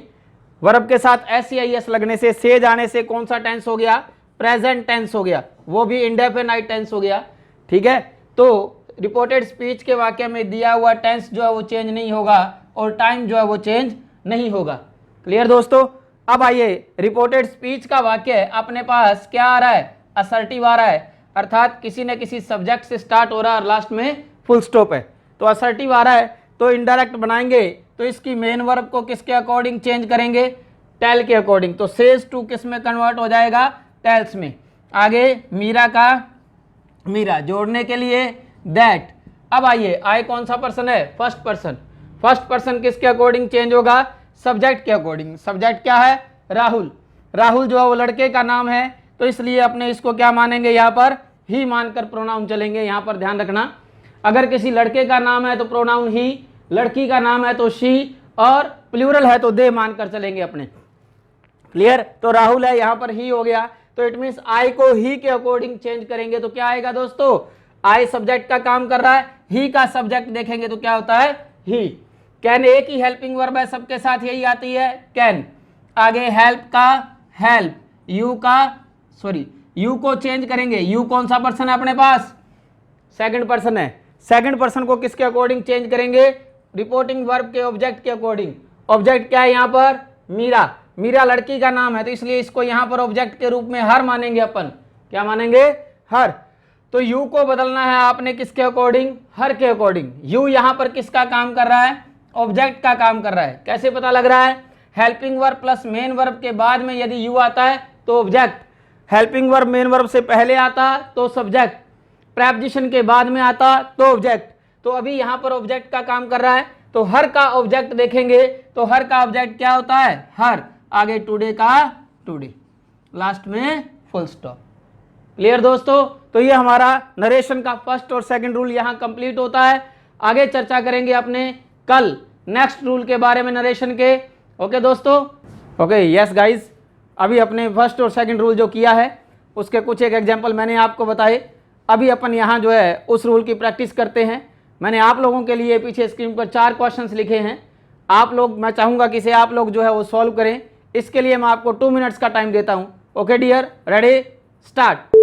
वर्ब के साथ SEIS लगने से, सेज आने से कौन सा टेंस हो गया, प्रेजेंट टेंस हो गया, वो भी इंडेफिनाइट टेंस हो गया। ठीक है, तो रिपोर्टेड स्पीच के वाक्य में दिया हुआ टेंस जो है वो चेंज नहीं होगा और टाइम जो है वो चेंज नहीं होगा। क्लियर दोस्तों। अब आइए, रिपोर्टेड स्पीच का वाक्य अपने पास क्या आ रहा है, असर्टिव आ रहा है, अर्थात किसी न किसी सब्जेक्ट से स्टार्ट हो रहा है और लास्ट में फुल स्टॉप है। तो असर्टिव आ रहा है, तो इनडायरेक्ट बनाएंगे तो इसकी मेन वर्ब को किसके अकॉर्डिंग चेंज करेंगे, टेल के अकॉर्डिंग। तो सेज टू किस में कन्वर्ट हो जाएगा, टेल्स में। आगे मीरा का मीरा, जोड़ने के लिए दैट। अब आइए, आई कौन सा पर्सन है, फर्स्ट पर्सन। फर्स्ट पर्सन किसके अकॉर्डिंग चेंज होगा, सब्जेक्ट के अकॉर्डिंग। सब्जेक्ट क्या है, राहुल। राहुल जो है वो लड़के का नाम है, तो इसलिए अपने इसको क्या मानेंगे, यहाँ पर ही मानकर प्रोनाउन चलेंगे। यहाँ पर ध्यान रखना, अगर किसी लड़के का नाम है तो प्रोनाउन ही, लड़की का नाम है तो शी, और प्लूरल है तो दे मानकर चलेंगे अपने। क्लियर। तो राहुल है, यहाँ पर ही हो गया, तो इट मीन्स आई को ही के अकॉर्डिंग चेंज करेंगे तो क्या आएगा दोस्तों, आई सब्जेक्ट का काम कर रहा है, ही का सब्जेक्ट देखेंगे तो क्या होता है, ही। कैन एक ही हेल्पिंग वर्ब है, सबके साथ यही आती है, कैन। आगे हेल्प का हेल्प, यू का सॉरी यू को चेंज करेंगे। यू कौन सा पर्सन है अपने पास, सेकंड पर्सन है। सेकंड पर्सन को किसके अकॉर्डिंग चेंज करेंगे, रिपोर्टिंग वर्ब के ऑब्जेक्ट के अकॉर्डिंग। ऑब्जेक्ट क्या है यहाँ पर, मीरा। मीरा लड़की का नाम है, तो इसलिए इसको यहाँ पर ऑब्जेक्ट के रूप में हर मानेंगे अपन। क्या मानेंगे, हर। तो यू को बदलना है आपने किसके अकॉर्डिंग, हर के अकॉर्डिंग। यू यहाँ पर किसका काम कर रहा है, ऑब्जेक्ट का काम कर रहा है। कैसे पता लग रहा है? Helping verb plus main verb के बाद में यदि यू आता है तो object, helping verb main verb से पहले आता तो सब्जेक्ट, प्रेपोजिशन के बाद में आता तो ऑब्जेक्ट। तो अभी यहाँ पर ऑब्जेक्ट का काम कर रहा है, तो हर का ऑब्जेक्ट देखेंगे तो हर का ऑब्जेक्ट क्या होता है? हर, आगे टुडे का टुडे, लास्ट में फुल स्टॉप। क्लियर दोस्तों? तो ये हमारा नरेशन का फर्स्ट और सेकंड रूल यहाँ कंप्लीट होता है। आगे चर्चा करेंगे अपने कल नेक्स्ट रूल के बारे में नरेशन के। ओके दोस्तों? ओके यस गाइज, अभी अपने फर्स्ट और सेकंड रूल जो किया है उसके कुछ एक एग्जांपल मैंने आपको बताए। अभी अपन यहाँ जो है उस रूल की प्रैक्टिस करते हैं। मैंने आप लोगों के लिए पीछे स्क्रीन पर 4 क्वेश्चंस लिखे हैं। आप लोग, मैं चाहूँगा कि इसे आप लोग जो है वो सॉल्व करें। इसके लिए मैं आपको 2 मिनट्स का टाइम देता हूँ। Okay dear, ready, start.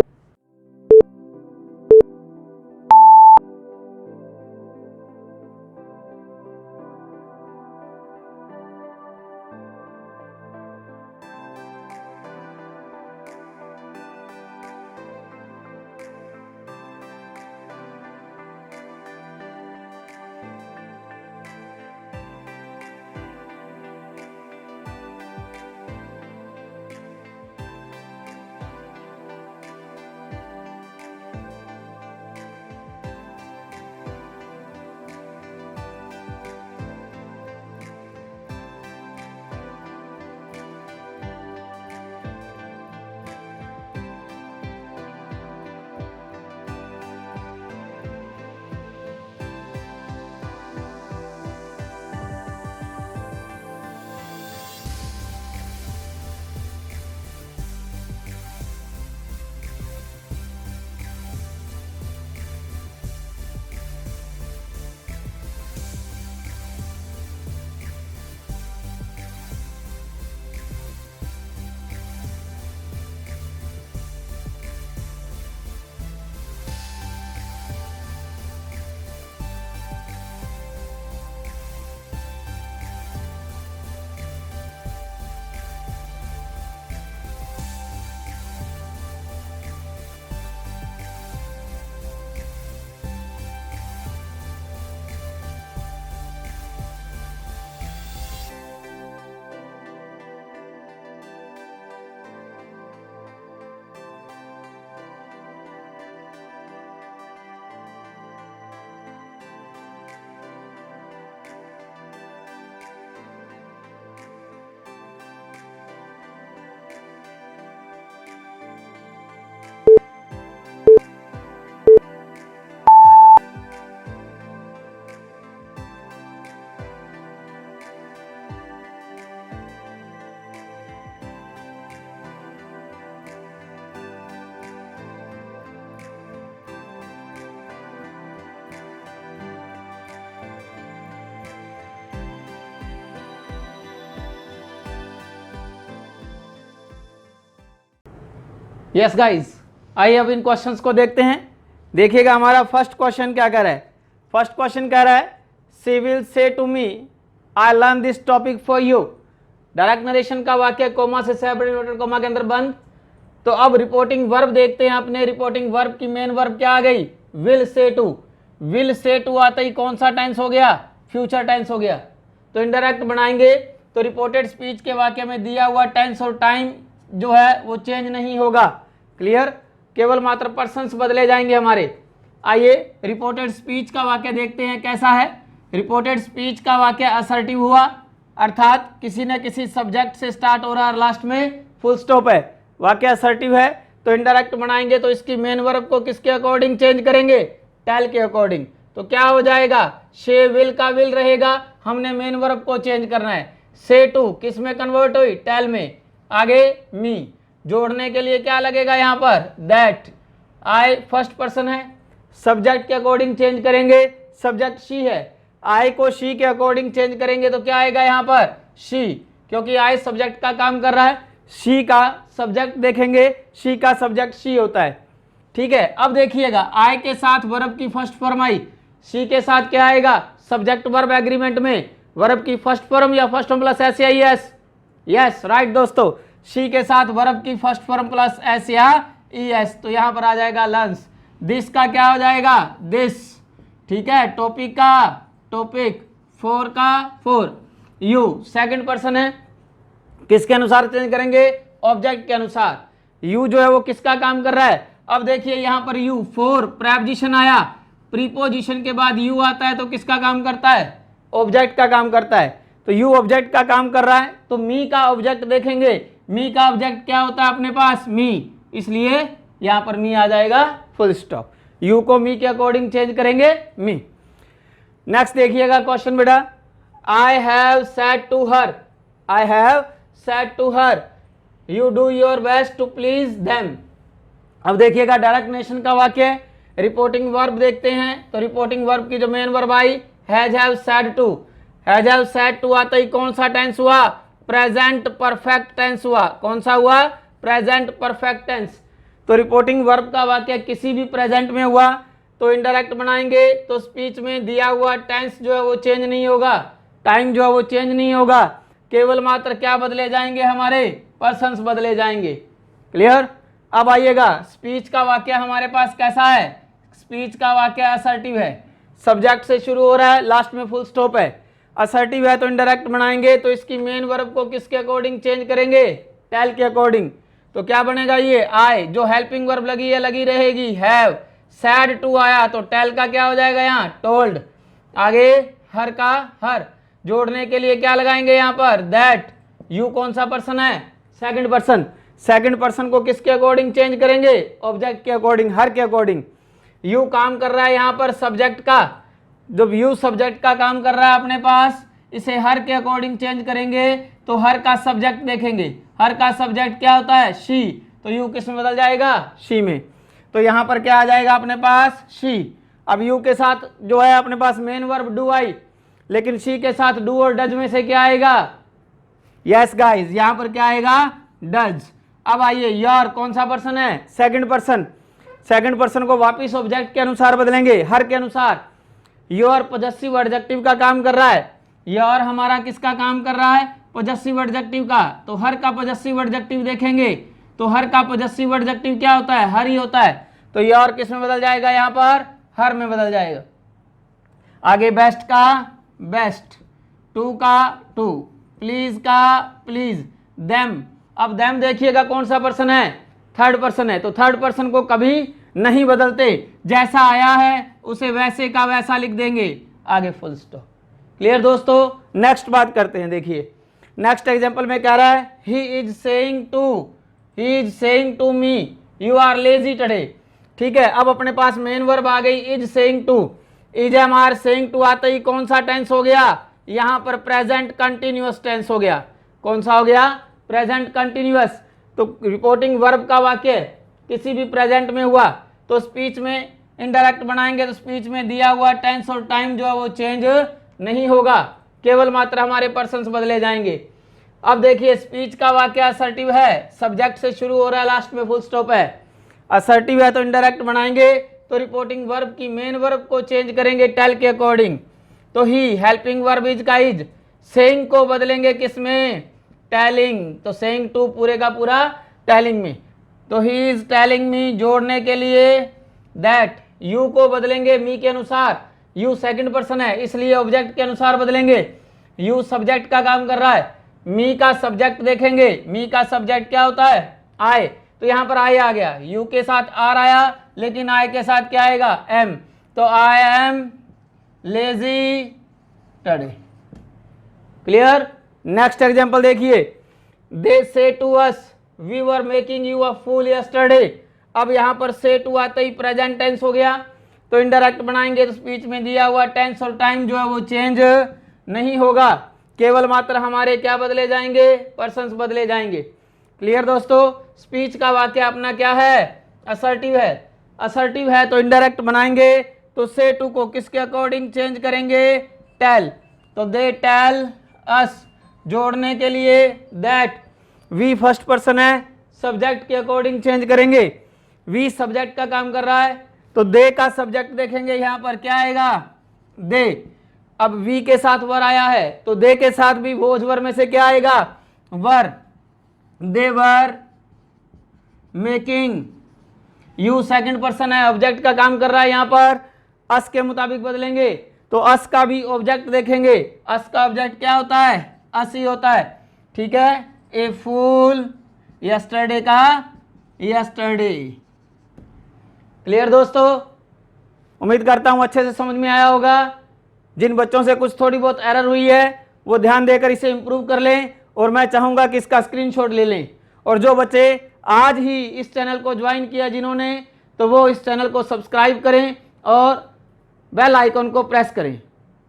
Yes guys, आइए अब इन क्वेश्चंस को देखते हैं। देखिएगा हमारा फर्स्ट क्वेश्चन क्या कह रहा है। फर्स्ट क्वेश्चन कह रहा है she will say to me I learn this topic for you. Direct narration का वाक्य कोमा से सेपरेट कोमा के अंदर बंद। तो अब रिपोर्टिंग वर्ब देखते हैं अपने। रिपोर्टिंग वर्ब की मेन वर्ब क्या आ गई? Will say to. Will say to आते ही कौन सा टेंस हो गया? फ्यूचर टेंस हो गया। तो इनडायरेक्ट बनाएंगे तो रिपोर्टेड स्पीच के वाक्य में दिया हुआ टेंस और टाइम जो है वो चेंज नहीं होगा। क्लियर? केवल मात्र पर्सन्स बदले जाएंगे हमारे। आइए रिपोर्टेड स्पीच का वाक्य देखते हैं कैसा है। रिपोर्टेड स्पीच का वाक्य असर्टिव हुआ, अर्थात किसी न किसी सब्जेक्ट से स्टार्ट हो रहा है, लास्ट में फुल स्टॉप है। वाक्य असर्टिव है तो इनडायरेक्ट बनाएंगे तो इसकी मेन वर्ब को किसके अकॉर्डिंग चेंज करेंगे? टेल के अकॉर्डिंग। तो क्या हो जाएगा? शे विल का विल रहेगा, हमने मेन वर्ब को चेंज करना है। से टू किस में कन्वर्ट हुई? टेल में। आगे मी, जोड़ने के लिए क्या लगेगा यहाँ पर? दैट। आई फर्स्ट पर्सन है, सब्जेक्ट के अकॉर्डिंग चेंज करेंगे, सब्जेक्ट शी है। आई को शी के अकॉर्डिंग चेंज करेंगे तो क्या आएगा यहाँ पर? शी, क्योंकि आई सब्जेक्ट का काम कर रहा है। शी का सब्जेक्ट देखेंगे, शी का सब्जेक्ट शी होता है। ठीक है, अब देखिएगा आई के साथ वर्ब की फर्स्ट फॉर्म आई, शी के साथ क्या आएगा? सब्जेक्ट वर्ब एग्रीमेंट में वर्ब की फर्स्ट फॉर्म या फर्स्ट फॉर्म प्लस एस या ईएस? यस राइट दोस्तों, शी के साथ वर्ब की फर्स्ट फॉर्म प्लस एस या ईएस। तो यहां पर आ जाएगा लंच। दिस का क्या हो जाएगा? दिस। ठीक है, टॉपिक का टॉपिक, फोर का फोर, यू सेकंड पर्सन है, किसके अनुसार चेंज करेंगे, ऑब्जेक्ट के अनुसार। यू जो है वो किसका काम कर रहा है, अब देखिए यहां पर यू फोर प्रेपोजिशन आया, प्रीपोजिशन के बाद यू आता है तो किसका काम करता है, ऑब्जेक्ट का काम करता है। तो यू ऑब्जेक्ट का काम कर रहा है, तो मी का ऑब्जेक्ट देखेंगे, मी का ऑब्जेक्ट क्या होता है अपने पास, मी, इसलिए यहां पर मी आ जाएगा, फुल स्टॉप। यू को मी के अकॉर्डिंग चेंज करेंगे, मी। नेक्स्ट देखिएगा क्वेश्चन बेटा, I have said to her, I have said to her you do your best to please them. अब देखिएगा डायरेक्ट नेशन का वाक्य है, रिपोर्टिंग वर्ब देखते हैं, तो रिपोर्टिंग वर्ब की जो main verb I has have said to, has have said to आता ही कौन सा टेंस हुआ, प्रेजेंट परफेक्ट टेंस हुआ, कौन सा हुआ, प्रेजेंट परफेक्ट टेंस। तो रिपोर्टिंग वर्ब का वाक्य किसी भी प्रेजेंट में हुआ तो इनडायरेक्ट बनाएंगे, तो स्पीच में दिया हुआ टेंस जो है वो चेंज नहीं होगा, टाइम जो है वो चेंज नहीं होगा, केवल मात्र क्या बदले जाएंगे, हमारे पर्सन्स बदले जाएंगे। क्लियर। अब आइएगा स्पीच का वाक्य हमारे पास कैसा है, स्पीच का वाक्य असर्टिव है, सब्जेक्ट से शुरू हो रहा है, लास्ट में फुल स्टॉप है, असर्टिव है तो इनडायरेक्ट बनाएंगे, तो इसकी मेन वर्ब को किसके अकॉर्डिंग चेंज करेंगे, टेल के अकॉर्डिंग। तो क्या बनेगा ये आई, जो हेल्पिंग वर्ब लगी है लगी रहेगी, हैव, सैड टू आया तो टेल का क्या हो जाएगा यहाँ, टोल्ड। आगे हर का हर, जोड़ने के लिए क्या लगाएंगे यहाँ पर, दैट। यू कौन सा पर्सन है, सेकंड पर्सन, सेकंड पर्सन को किसके अकॉर्डिंग चेंज करेंगे, ऑब्जेक्ट के अकॉर्डिंग, हर के अकॉर्डिंग। यू काम कर रहा है यहाँ पर सब्जेक्ट का, जब यू सब्जेक्ट का काम कर रहा है अपने पास, इसे हर के अकॉर्डिंग चेंज करेंगे, तो हर का सब्जेक्ट देखेंगे, हर का सब्जेक्ट क्या होता है, शी, तो यू किस में बदल जाएगा, शी में। तो यहाँ पर क्या आ जाएगा अपने पास, शी। अब यू के साथ जो है अपने पास मेन वर्ब डू आई, लेकिन शी के साथ डू और डज में से क्या आएगा, यस गाइस, यहाँ पर क्या आएगा, डज। अब आइए योर कौन सा पर्सन है, सेकंड पर्सन, सेकंड पर्सन को वापिस ऑब्जेक्ट के अनुसार बदलेंगे, हर के अनुसार। योर पॉजेसिव एडजेक्टिव का काम कर रहा है, योर हमारा किसका काम कर रहा है, पॉजेसिव एडजेक्टिव का, तो हर का पॉजेसिव एडजेक्टिव देखेंगे, तो हर का पॉजेसिव एडजेक्टिव क्या होता है, हर ही होता है, तो योर किस में बदल जाएगा, यहाँ पर हर में बदल जाएगा। आगे बेस्ट का बेस्ट, टू का टू, प्लीज का प्लीज, देम। अब देम देखिएगा कौन सा पर्सन है, थर्ड पर्सन है, तो थर्ड पर्सन को कभी नहीं बदलते, जैसा आया है उसे वैसे का वैसा लिख देंगे, आगे फुल स्टॉप। क्लियर दोस्तों। नेक्स्ट बात करते हैं, देखिए नेक्स्ट एग्जांपल में कह रहा है he is saying to me you are lazy today. ठीक है, अब अपने पास मेन वर्ब आ गई is saying to, is am are saying to आते ही कौन सा टेंस हो गया, यहाँ पर प्रेजेंट कंटिन्यूअस टेंस हो गया, कौन सा हो गया, प्रेजेंट कंटिन्यूअस। तो रिपोर्टिंग वर्ब का वाक्य किसी भी प्रेजेंट में हुआ तो स्पीच में इनडायरेक्ट बनाएंगे, तो स्पीच में दिया हुआ टेंस और टाइम जो है वो चेंज नहीं होगा, केवल मात्र हमारे पर्सन्स बदले जाएंगे। अब देखिए स्पीच का वाक्य असर्टिव है, सब्जेक्ट से शुरू हो रहा है, लास्ट में फुल स्टॉप है, असर्टिव है तो इनडायरेक्ट बनाएंगे, तो रिपोर्टिंग वर्ब की मेन वर्ब को चेंज करेंगे टेल के अकॉर्डिंग। तो ही हेल्पिंग वर्ब इज का इज, सेइंग को बदलेंगे किसमें, टेलिंग, तो सेइंग टू पूरे का पूरा टेलिंग में, तो ही इज टेलिंग मी जोड़ने के लिए दैट। यू को बदलेंगे मी के अनुसार, यू सेकंड पर्सन है इसलिए ऑब्जेक्ट के अनुसार बदलेंगे, यू सब्जेक्ट का काम कर रहा है, मी का सब्जेक्ट देखेंगे, मी का सब्जेक्ट क्या होता है, आई, तो यहाँ पर आई आ गया, यू के साथ आर आया लेकिन आई के साथ क्या आएगा, एम, तो I am lazy today. Clear. Next example देखिए, they say to us we were making you a fool yesterday. अब यहाँ पर से टू आते ही प्रेजेंट टेंस हो गया, तो इनडायरेक्ट बनाएंगे, तो स्पीच में दिया हुआ टेंस और टाइम जो है वो चेंज नहीं होगा, केवल मात्र हमारे क्या बदले जाएंगे, पर्सन्स बदले जाएंगे। क्लियर दोस्तों। स्पीच का वाक्य अपना क्या है, असर्टिव है, असर्टिव है तो इनडायरेक्ट बनाएंगे, तो से टू को किसके अकॉर्डिंग चेंज करेंगे, टेल, तो दे टेल अस जोड़ने के लिए दैट। वी फर्स्ट पर्सन है, सब्जेक्ट के अकॉर्डिंग चेंज करेंगे, वी सब्जेक्ट का काम कर रहा है, तो दे का सब्जेक्ट देखेंगे यहाँ पर क्या आएगा, दे। अब वी के साथ वर आया है तो दे के साथ भी वोज वर में से क्या आएगा, were, they were making. You second person है, ऑब्जेक्ट का काम कर रहा है, यहाँ पर अस के मुताबिक बदलेंगे, तो अस का भी ऑब्जेक्ट देखेंगे, अस का ऑब्जेक्ट क्या होता है, अस ही होता है, ठीक है। ए फूल यस्टरडे का यस्टरडे। क्लियर दोस्तों, उम्मीद करता हूं अच्छे से समझ में आया होगा। जिन बच्चों से कुछ थोड़ी बहुत एरर हुई है वो ध्यान देकर इसे इंप्रूव कर लें, और मैं चाहूंगा कि इसका स्क्रीनशॉट ले लें। और जो बच्चे आज ही इस चैनल को ज्वाइन किया जिन्होंने, तो वो इस चैनल को सब्सक्राइब करें और बेल आइकन को प्रेस करें।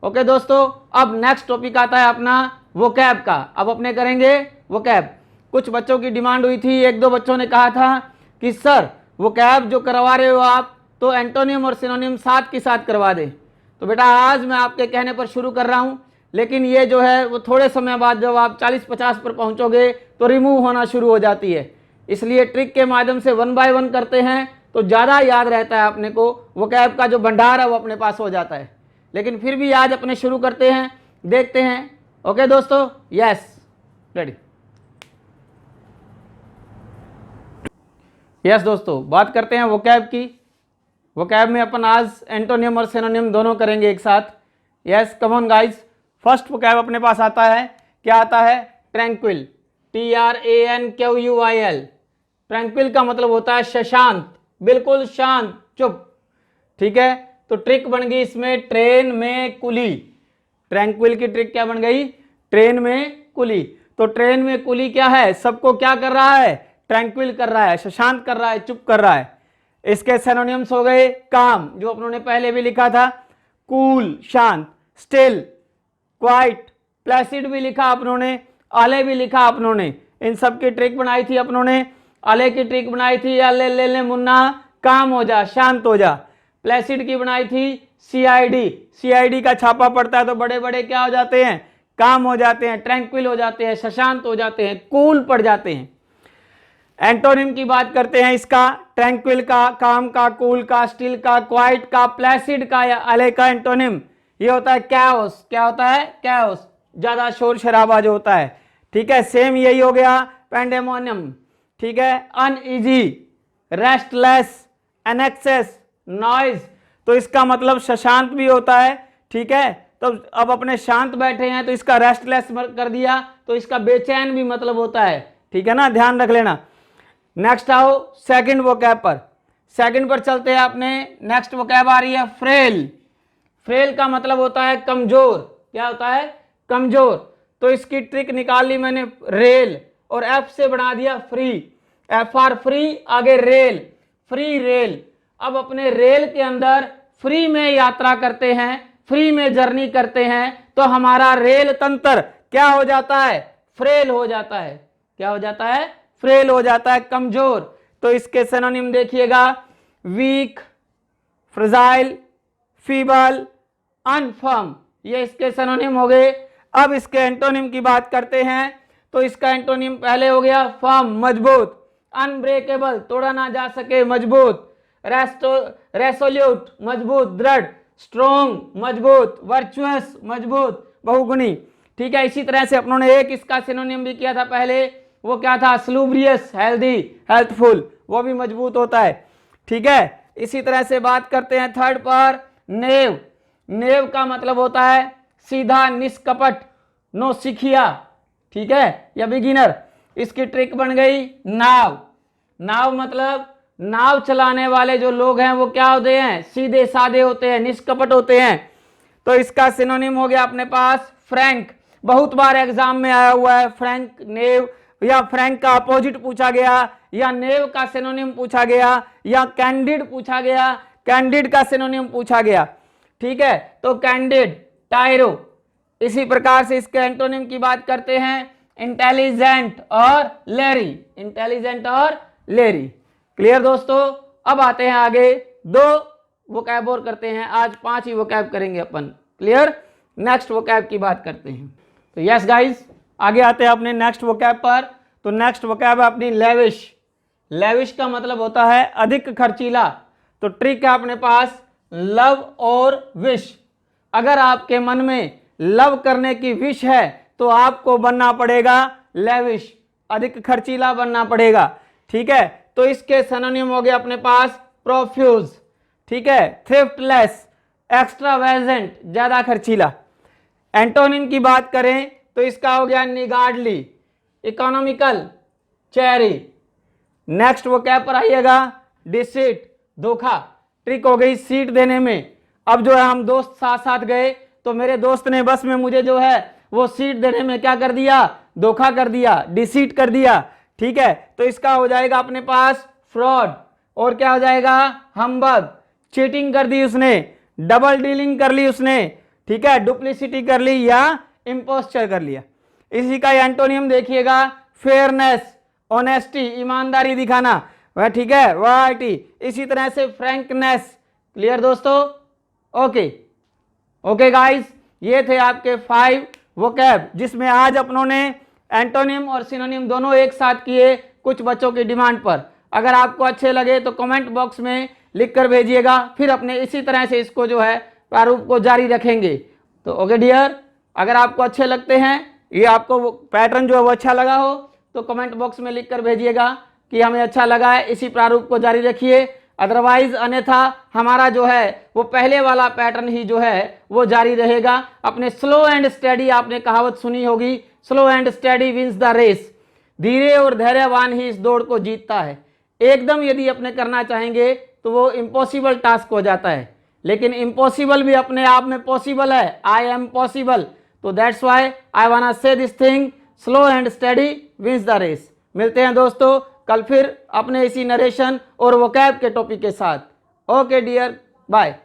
ओके दोस्तों, अब नेक्स्ट टॉपिक आता है अपना वोकैब का। अब अपने करेंगे वोकैब। कुछ बच्चों की डिमांड हुई थी, एक दो बच्चों ने कहा था कि सर वोकैब जो करवा रहे हो आप तो एंटोनिम और सिनोनिम साथ के साथ करवा दे। तो बेटा आज मैं आपके कहने पर शुरू कर रहा हूं, लेकिन ये जो है वो थोड़े समय बाद जब आप 40-50 पर पहुंचोगे तो रिमूव होना शुरू हो जाती है। इसलिए ट्रिक के माध्यम से 1 बाय 1 करते हैं तो ज़्यादा याद रहता है अपने को, वोकैब का जो भंडार है वो अपने पास हो जाता है। लेकिन फिर भी आज अपने शुरू करते हैं, देखते हैं। ओके दोस्तों, यस रेडी। यस दोस्तों, बात करते हैं वोकैब की। वोकैब में अपन आज एंटोनियम और सिनोनिम दोनों करेंगे एक साथ। Yes come on guys, first vocab अपने पास आता है, क्या आता है, ट्रैंक्विल, TRANQUIL। ट्रैंक्विल का मतलब होता है शशांत, बिल्कुल शांत, चुप, ठीक है। तो ट्रिक बन गई इसमें ट्रेन में कुली। ट्रैंक्विल की ट्रिक क्या बन गई, ट्रेन में कुली। तो ट्रेन में कुली क्या है, सबको क्या कर रहा है, ट्रैंक्विल कर रहा है, शशांत कर रहा है, चुप कर रहा है। इसके सिनोनिम्स हो गए काम, जो अपनों पहले भी लिखा था, कूल शांत, स्टिल, क्वाइट, प्लेसिड भी लिखा अपनों ने, आले भी लिखा अपनों ने। इन सब की ट्रिक बनाई थी अपनों ने। आले की ट्रिक बनाई थी आले ले ले मुन्ना काम हो जा, शांत हो जा। प्लेसिड की बनाई थी CID, CID का छापा पड़ता है तो बड़े बड़े क्या हो जाते हैं, काम हो जाते हैं, ट्रैंक्विल हो जाते हैं, शशांत हो जाते हैं, कूल पड़ जाते हैं। एंटोनिम की बात करते हैं इसका, ट्रैंक्विल का, काम का, कूल का, स्टिल का, क्वाइट का, प्लेसिड का या अले का एंटोनिम ये होता है कैओस। क्या होता है, कैओस, ज्यादा शोर शराबा जो होता है, ठीक है। सेम यही हो गया पैंडेमोनियम, ठीक है। अनईजी, रेस्टलेस, एनेक्सेस, नॉइज, तो इसका मतलब शशांत भी होता है, ठीक है। तो अब अपने शांत बैठे हैं तो इसका रेस्टलेस कर दिया, तो इसका बेचैन भी मतलब होता है, ठीक है ना, ध्यान रख लेना। नेक्स्ट आओ सेकंड वोकैब पर। सेकंड पर चलते हैं अपने, नेक्स्ट वोकैब आ रही है फ्रेल। फ्रेल का मतलब होता है कमजोर। क्या होता है, कमजोर। तो इसकी ट्रिक निकाल ली मैंने, रेल और F से बना दिया फ्री, FR फ्री, आगे रेल, फ्री रेल। अब अपने रेल के अंदर फ्री में यात्रा करते हैं, फ्री में जर्नी करते हैं, तो हमारा रेल तंत्र क्या हो जाता है, फ्रेल हो जाता है। क्या हो जाता है, फ्रेल हो जाता है, कमजोर। तो इसके सिनोनिम देखिएगा, वीक, फ्रेजाइल, फीबल, अनफर्म, ये इसके सिनोनिम हो गए। अब इसके एंटोनिम की बात करते हैं, तो इसका एंटोनिम पहले हो गया फर्म, मजबूत, अनब्रेकेबल, तोड़ा ना जा सके, मजबूत, रेसोल्यूट, मजबूत, दृढ़, स्ट्रॉन्ग, मजबूत, वर्चुअस, मजबूत, बहुगुणी, ठीक है। इसी तरह से अपनों ने एक इसका सिनोनिम भी किया था पहले, वो क्या था, स्लूब्रियस, हेल्दी, हेल्थफुल, वो भी मजबूत होता है, ठीक है। इसी तरह से बात करते हैं थर्ड पर, नेव। नेव का मतलब होता है सीधा, निष्कपट, नौसिखिया, ठीक है, या बिगिनर। इसकी ट्रिक बन गई नाव। नाव मतलब नाव चलाने वाले जो लोग हैं वो क्या होते हैं, सीधे साधे होते हैं, निष्कपट होते हैं। तो इसका सिनोनिम हो गया अपने पास फ्रैंक। बहुत बार एग्जाम में आया हुआ है फ्रैंक, नेव, या फ्रैंक का अपोजिट पूछा गया, या नेव का सिनोनिम पूछा गया, या कैंडिड पूछा गया, कैंडिड का सिनोनिम पूछा गया, ठीक है। तो कैंडिड, टायरो। इसी प्रकार से इसके एंटोनिम की बात करते हैं, इंटेलिजेंट और लेरी, इंटेलिजेंट और लेरी। क्लियर दोस्तों, अब आते हैं आगे, 2 वोकैब और करते हैं, आज 5 ही वोकैब करेंगे अपन। क्लियर, नेक्स्ट वोकैब की बात करते हैं। तो यस गाइस, आगे आते हैं अपने नेक्स्ट वोकैब पर। तो नेक्स्ट वोकैब है अपनी लेविश। लेविश का मतलब होता है अधिक खर्चीला। तो ट्रिक है अपने पास लव और विश। अगर आपके मन में लव करने की विश है तो आपको बनना पड़ेगा लेविश, अधिक खर्चीला बनना पड़ेगा, ठीक है। तो इसके सिनोनिम हो गए अपने पास प्रोफ्यूज, ठीक है, थ्रिफ्टलेस, एक्स्ट्रावेजेंट, ज्यादा खर्चीला। एंटोनिम की बात करें तो इसका हो गया निगार्डली, इकोनॉमिकल, चेरी। नेक्स्ट वो क्या पर आइएगा, डिसीट, धोखा। ट्रिक हो गई सीट देने में। अब जो है हम दोस्त साथ साथ गए तो मेरे दोस्त ने बस में मुझे जो है वो सीट देने में क्या कर दिया, धोखा कर दिया, डिसीट कर दिया। ठीक है, तो इसका हो जाएगा अपने पास फ्रॉड, और क्या हो जाएगा, हम्बग, चीटिंग कर दी उसने, डबल डीलिंग कर ली उसने, ठीक है, डुप्लीसिटी कर ली या इंपोस्चर कर लिया। इसी का एंटोनियम देखिएगा, फेयरनेस, ऑनेस्टी, ईमानदारी दिखाना, वह ठीक है, वैरायटी। इसी तरह से फ्रैंकनेस। क्लियर दोस्तों? ओके ओके गाइस, ये थे आपके 5 वोकैब जिसमें आज अपनों ने एंटोनिम और सिनोनिम दोनों एक साथ किए कुछ बच्चों की डिमांड पर। अगर आपको अच्छे लगे तो कमेंट बॉक्स में लिख कर भेजिएगा, फिर अपने इसी तरह से इसको जो है प्रारूप को जारी रखेंगे। तो ओके डियर, अगर आपको अच्छे लगते हैं, ये आपको वो पैटर्न जो है वो अच्छा लगा हो तो कमेंट बॉक्स में लिख कर भेजिएगा कि हमें अच्छा लगा है, इसी प्रारूप को जारी रखिए। अदरवाइज अन्यथा हमारा जो है वो पहले वाला पैटर्न ही जो है वो जारी रहेगा। अपने स्लो एंड स्टडी, आपने कहावत सुनी होगी, slow and study wins the race. धीरे और धैर्यवान ही इस दौड़ को जीतता है। एकदम यदि अपने करना चाहेंगे तो वो इम्पॉसिबल टास्क हो जाता है, लेकिन इम्पॉसिबल भी अपने आप में पॉसिबल है। I am possible. तो that's why I want to say this thing, slow and study wins the race. मिलते हैं दोस्तों कल फिर अपने इसी नरेशन और वोकैब के टॉपिक के साथ। Okay dear, bye.